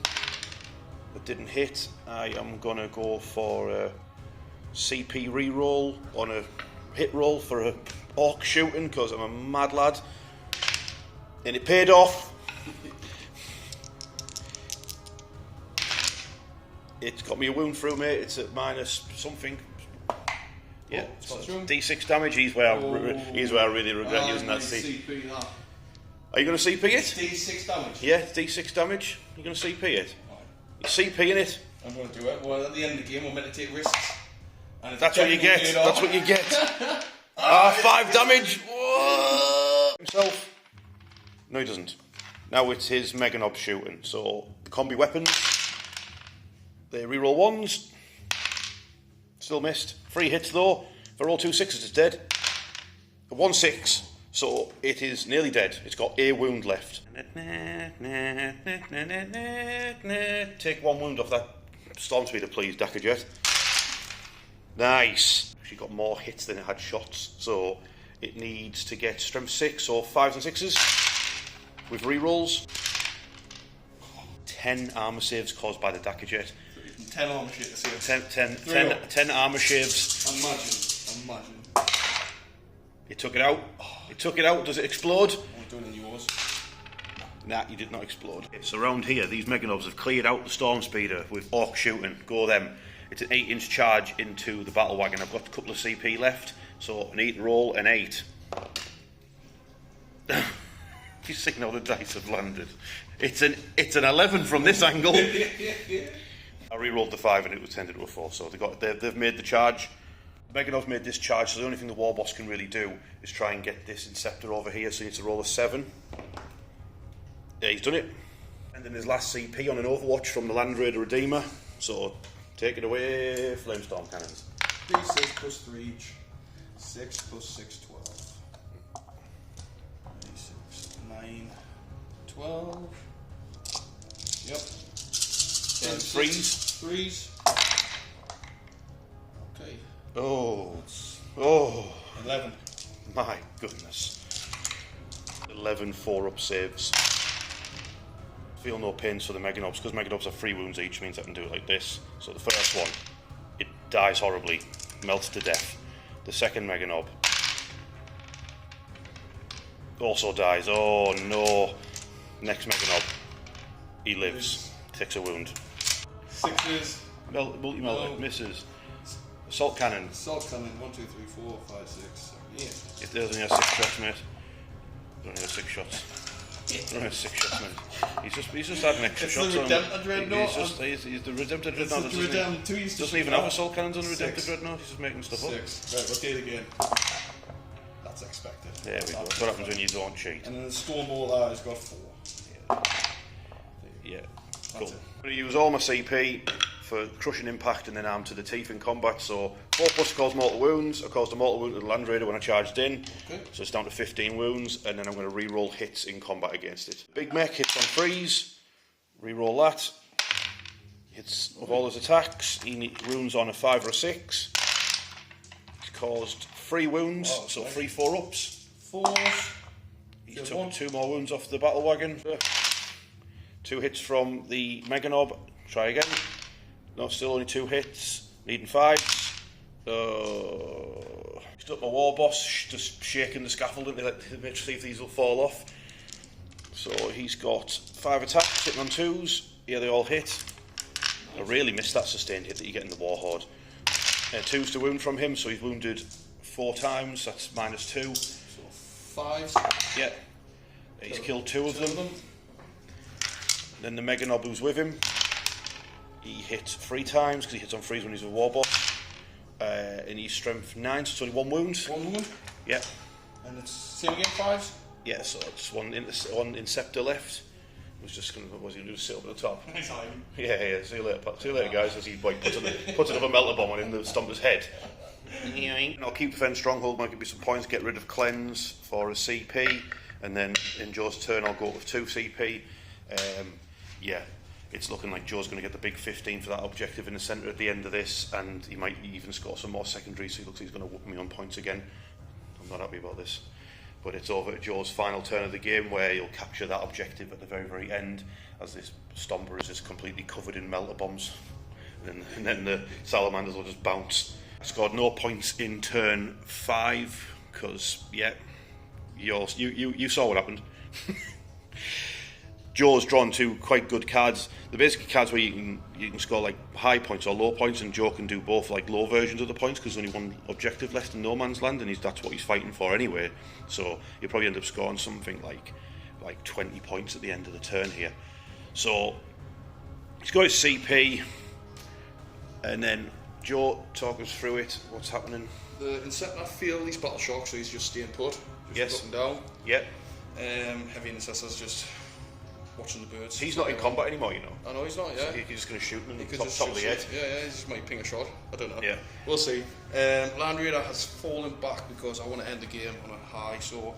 That didn't hit. I am going to go for a CP re-roll on a hit roll for a Ork shooting because I'm a mad lad. And it paid off. It's got me a wound through, mate. It's at minus something. Yeah, so D6 damage. He's where I really regret using that CP. Are you going to CP it? D6 damage? Yeah, D6 damage. You're going to CP it? You're CPing it? I'm going to do it. Well, at the end of the game, we'll meditate risks. And that's what you get. That's what you get. 5 damage. Whoa. Himself. No, he doesn't. Now it's his Mega Knob shooting. So the combi weapons. They reroll 1s. Still missed. 3 hits though. For all 2 6s, it's dead. A 1/6. So it is nearly dead. It's got a wound left. Take 1 wound off that Storm Speeder, please, Dakka Jet. Nice. She got more hits than it had shots, so it needs to get strength 6 or 5s and 6s with rerolls. 10 armor saves caused by the Dakka Jet. 10 armor saves. 10 armor saves. Imagine. You took it out. It took it out. Does it explode? I'm doing it in yours. Nah, you did not explode. It's around here. These Mega Knobs have cleared out the Storm Speeder with Ork shooting. Go them. It's an 8-inch charge into the Battle Wagon. I've got a couple of CP left, so I need to roll an 8. You've seen how the dice have landed. It's an 11 from this angle. I re-rolled the 5 and it was tended to a 4. So they've made the charge. Mega Knobs made this charge, so the only thing the War Boss can really do is try and get this Inceptor over here. So he needs to roll a 7. Yeah, he's done it. And then his last CP on an Overwatch from the Land Raider Redeemer. So take it away, Flamestorm Cannons. D6 plus 3 each. 6 plus 6, 12. 6, 9, 12. Yep. 10 threes. 3s. Okay. Oh. 11. My goodness. 11 4-up saves. Feel no pains for the Mega Knobs, because Mega Knobs have 3 wounds each, means I can do it like this. So the first one, it dies horribly, melts to death. The second Mega Knob also dies. Oh no. Next Mega Knob, he lives, takes a wound. 6s. Multi-melter, misses. Assault cannon. Assault cannon, 1, 2, 3, 4, 5, 6, 7, 8. It doesn't have 6 shots, mate. Don't have 6 shots. Don't have 6 shots, mate. He's just had an extra shot. It's the Redemptor Dreadnought. He's the Redemptor Dreadnought. Doesn't even have assault cannons on the Redemptor Dreadnought. He's just making stuff up. 6. Right, we'll do it again. That's expected. There we go. That's what happens when you don't cheat. And then the Stormbolt has got 4. Yeah. Cool. I'm going to use all my CP for crushing impact and then arm to the teeth in combat. So 4+ cause mortal wounds. I caused a mortal wound to the Land Raider when I charged in. Okay. So it's down to 15 wounds, and then I'm going to re-roll hits in combat against it. Big Mech hits on freeze. Re-roll that. Hits of all his attacks. He wounds on a 5 or a 6. He's caused 3 wounds, so 3 4-ups. 4s. He took 2 more wounds off the battle wagon. 2 hits from the Mega Knob. Try again. No, still only 2 hits. Needing 5s. Stuck my war boss, just shaking the scaffolding to see if these will fall off. So he's got 5 attacks, hitting on 2s. Yeah, they all hit. I really missed that sustained hit that you get in the Warhorde. 2s to wound from him, so he's wounded 4 times. That's -2. So 5s. Yeah. He's killed 2 of them. Then the Mega Knob who's with him, he hit 3 times because he hits on freeze when he's a war boss. And he's strength 9, so it's only 1 wound. 1 wound? Yeah. And it's same again, 5s? Yeah, so it's one interceptor left. Was going to do sit up at the top. Yeah. See you later, guys. As he puts another melter bomb on him, the Stomper's head. And I'll keep defend stronghold. Might give me some points. Get rid of cleanse for a CP, and then in Joe's turn, I'll go with 2 CP. Yeah, it's looking like Joe's going to get the big 15 for that objective in the centre at the end of this, and he might even score some more secondaries. So he looks like he's going to whoop me on points again. I'm not happy about this. But it's over to Joe's final turn of the game, where he'll capture that objective at the very, very end, as this Stomper is just completely covered in melter bombs. And then the Salamanders will just bounce. I scored no points in turn 5, because, yeah, you saw what happened. Joe's drawn 2 quite good cards. They're basically cards where you can score like high points or low points, and Joe can do both like low versions of the points because there's only 1 objective left in no man's land, and that's what he's fighting for anyway. So you'll probably end up scoring something like 20 points at the end of the turn here. So he's got his CP, and then Joe, talk us through it. What's happening? The Interceptor feel these battle shocks, so he's just staying put, yes, looking down. Yep. Heavy Intercessor's just watching the birds. He's not in combat anymore, you know. I know he's not. Yeah. So he's just going to shoot him in the top of the head. head. Yeah, he just might ping a shot. I don't know. Yeah. We'll see. Land Raider has fallen back because I want to end the game on a high, so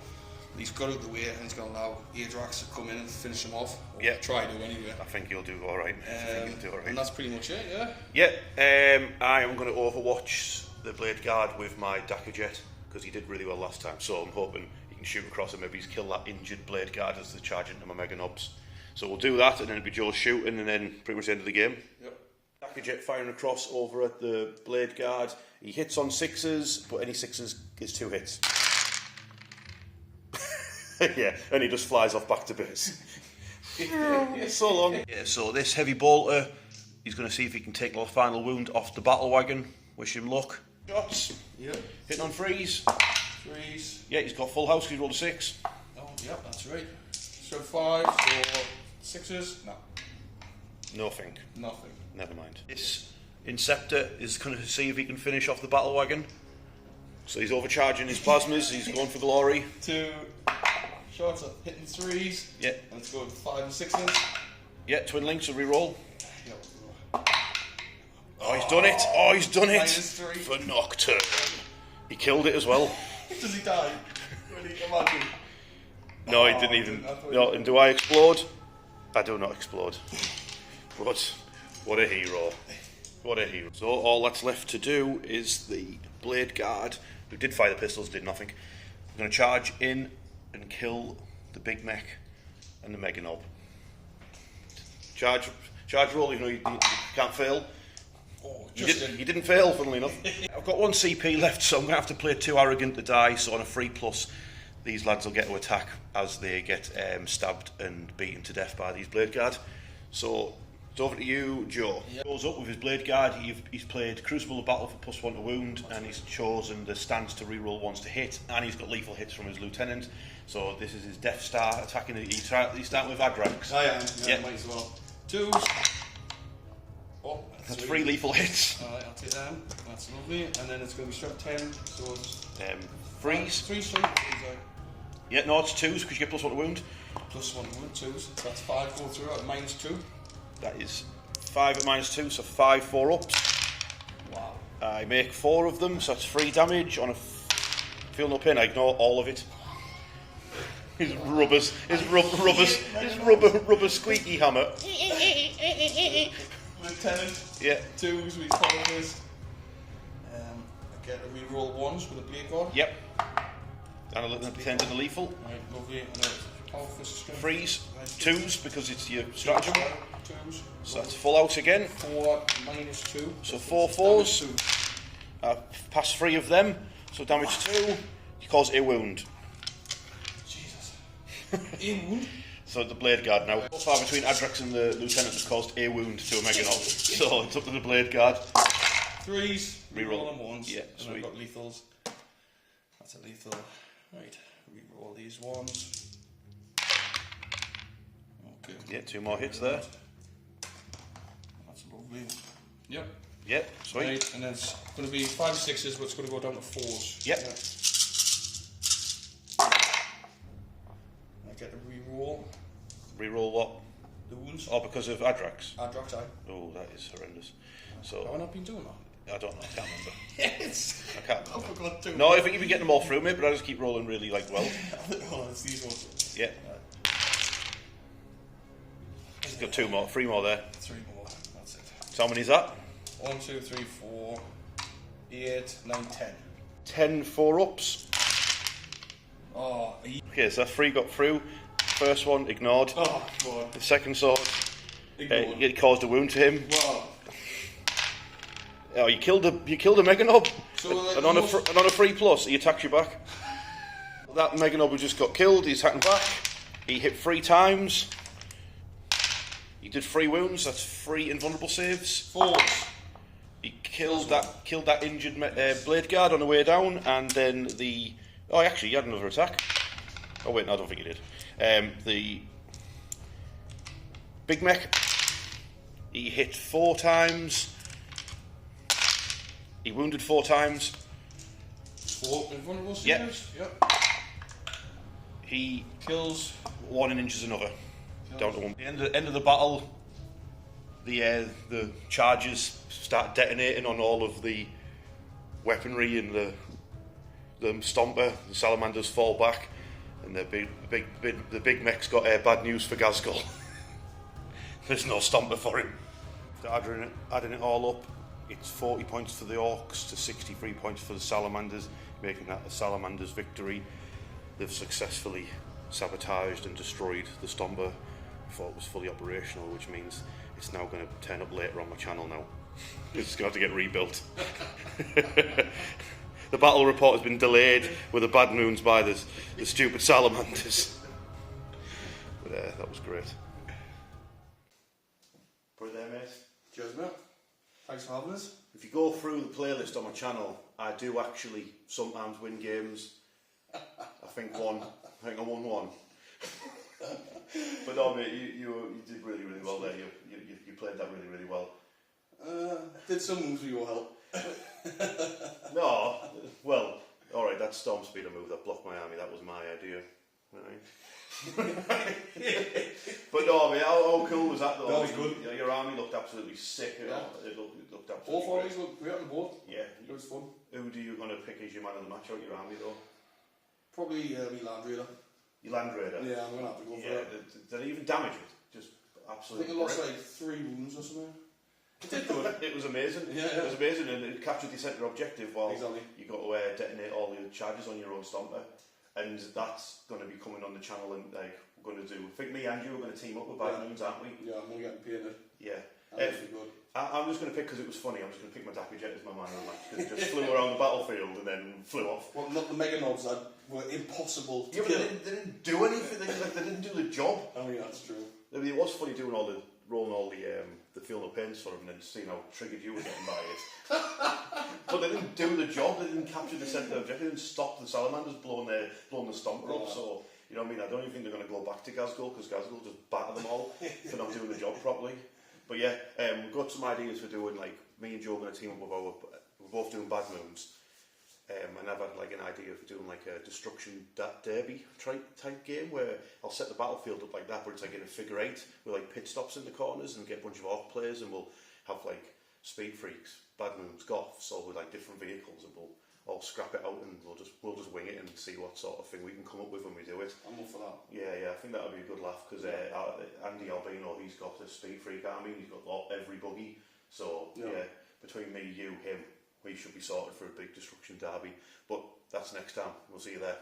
he's got out of the way and he's going to allow Adrax to come in and finish him off. Or try to anyway. I think he'll do all right. And that's pretty much it. Yeah. Yeah. I am going to overwatch the Blade Guard with my Dakar Jet because he did really well last time. So I'm hoping he can shoot across and maybe he's kill that injured Blade Guard as they charge into my Mega Knobs. So we'll do that, and then it'll be Joe shooting, and then pretty much the end of the game. Yep. Dakar Jet firing across over at the Blade Guard. He hits on 6s, but any 6s gets 2 hits. Yeah, and he just flies off back to base. So long. Yeah, so this heavy bolter, he's going to see if he can take the final wound off the battle wagon. Wish him luck. Shots. Yep. Hitting on freeze. Freeze. Yeah, he's got full house. He's rolled a 6. Oh, yep, that's right. So 5, so 6s? No. Nothing. Nothing. Never mind. This Inceptor is going to see if he can finish off the battle wagon. So he's overcharging his plasmas. He's going for glory. 2 shots at hitting 3s. Yeah. And let's go with 5 and 6s. Yeah, twin links, a reroll. Yep. Oh, he's done it. Oh, he's done it. -3. For Nocturne. He killed it as well. Does he die? Really? Imagine. No, he didn't even. No, and do I explode? I do not explode. But what a hero. What a hero. So all that's left to do is the Blade Guard, who did fire the pistols, did nothing. I'm going to charge in and kill the Big Mech and the Mega Knob. Charge roll, you know, you can't fail. Oh, You didn't fail, funnily enough. I've got 1 CP left, so I'm going to have to play too arrogant to die. So on a 3+, these lads will get to attack as they get stabbed and beaten to death by these blade guard. So it's over to you, Joe. Yep. Goes up with his blade guard. He's played Crucible of Battle for +1 to wound, and he's chosen the stance to reroll 1s to hit, and he's got lethal hits from his lieutenant. So this is his Death Star attacking. He's starting with Adrax. I am. Yeah, might as well. 2s. Oh, that's 3 lethal hits. Alright, I'll take them. That's lovely. And then it's going to be strap 10. So it's freeze. 3 strike. Yeah, no, it's 2s because you get +1 to wound. +1 to wound, 2s. That's 5 go through at -2. That is 5 at -2, so 5 4-ups. Wow. I make 4 of them, so that's 3 damage on a feel no pain. I ignore all of it. His rubber squeaky hammer. Lieutenant. Yeah. 2s with followers. I get a reroll 1s with a blade guard. Yep. And a little bit to the lethal. Right, lovely. And then power fist strength. Freeze. 2s because it's your stratagem. 2s. So that's full out again. 4 -2. So 4 4s. Pass 3 of them. So damage 2. He calls a wound. Jesus. A wound? So the blade guard now. So far between Adrax and the lieutenant has caused a wound to a Meganob. So it's up to the blade guard. 3s. Reroll them 1s. Yeah, and sweet. I've got lethals. That's a lethal. Right. Reroll these 1s. Okay. Yeah, 2 more hits there. That's lovely. Yep. Yep, sweet. Right, and then it's going to be 5 6s, but it's going to go down to 4s. Yep. Yeah. I get a reroll. Reroll what? The wounds. Oh, because of Adrax? Adrax, aye. Oh, that is horrendous. Have So I not been doing that? I don't know, I can't remember. Yes! I can't I remember. forgot to. No, if you can get them all through, mate, but I just keep rolling really well. Oh, it's these ones. Yeah. Just got 2 more, 3 more there. 3 more, that's it. So how many is that? 1, 2, 3, 4, 8, 9, 10. 10 4-ups. Oh, Okay, so 3 got through. First one ignored. oh God. The second sword, Ignored. it caused a wound to him. Wow. Oh, you killed a Meganob. So, and on a 3+, he attacks you back. That Meganob who just got killed, he's attacking back. He hit 3 times. He did 3 wounds. That's 3 invulnerable saves. 4s. He killed that injured blade guard on the way down, and then the. Oh, actually, he had another attack. Oh wait, no, I don't think he did. The big mech. He hit 4 times. He wounded 4 times. 4 invulnerable saves? Yep. Yep. He Kills. 1 and injures another. Down to 1. At the end of the battle, the charges start detonating on all of the weaponry, and the stompa, the salamanders fall back, and the big mech's got bad news for Gazgul. There's no stompa for him. So adding it all up, it's 40 points for the Orks to 63 points for the salamanders, making that a salamanders victory. They've successfully sabotaged and destroyed the stompa before it was fully operational, which means it's now going to turn up later on my channel now. It's going to have to get rebuilt. The battle report has been delayed with the bad moons by the stupid salamanders. But that was great. Put it there, mate. Cheers, mate. Thanks for having us. If you go through the playlist on my channel, I do actually sometimes win games. I think I won one. But no, mate, you did really, really well there. You played that really, really well. Did some moves with your help. No, well, alright, that Storm Speeder move that blocked my army, that was my idea. Right. But no, mate, how cool was that though? That was good. Your army looked absolutely sick. Yeah. It looked absolutely All 4 great. of us looked great on the board. Yeah. It was fun. Who do you want to pick as your man of the match out your army though? Probably me Land Raider. Your Land Raider? Yeah, I'm going to have to go for it. Did they even damage it? Just I absolutely think I lost like 3 wounds or something. It did good. It was amazing. Yeah. It was amazing, and it captured the centre objective while Exactly. you got to detonate all the charges on your own stompa, and that's going to be coming on the channel in like going to do. I think me and you are going to team up with Bad Moons, aren't we? Yeah, I'm going to get them painted. Yeah. That'll be good. I'm just going to pick, because it was funny, I'm just going to pick my Dappy Jet as my man, because it just flew around the battlefield and then flew off. Well, not the Mega Nobs that were impossible to yeah, kill. But they didn't do anything, they didn't do the job. I mean, that's true. I mean, it was funny doing rolling all the Feel No Pains for them and then seeing how triggered you were getting by it. But they didn't do the job, they didn't capture the centre objective, they didn't stop the salamanders blowing the stomper up, so, you know what I mean, I don't even think they're going to go back to Gazgul, because Gazgul just batter them all for not doing the job properly. But yeah, we've got some ideas for doing, like, me and Joe are going to team up with we're both doing Bad Moons, and I've had like an idea for doing like a destruction derby type game where I'll set the battlefield up like that, but it's like in a figure eight with like pit stops in the corners, and get a bunch of Ork players, and we'll have like Speed Freaks, Bad Moons, Goffs, all with like different vehicles, and we'll all scrap it out, and we'll just wing it and see what sort of thing we can come up with when we do it. I'm up for that. Yeah, I think that would be a good laugh, because Andy Albino, he's got the Speed Freak army, he's got every buggy, so yeah, between me, you, him, we should be sorted for a big destruction derby. But that's next time. We'll see you there.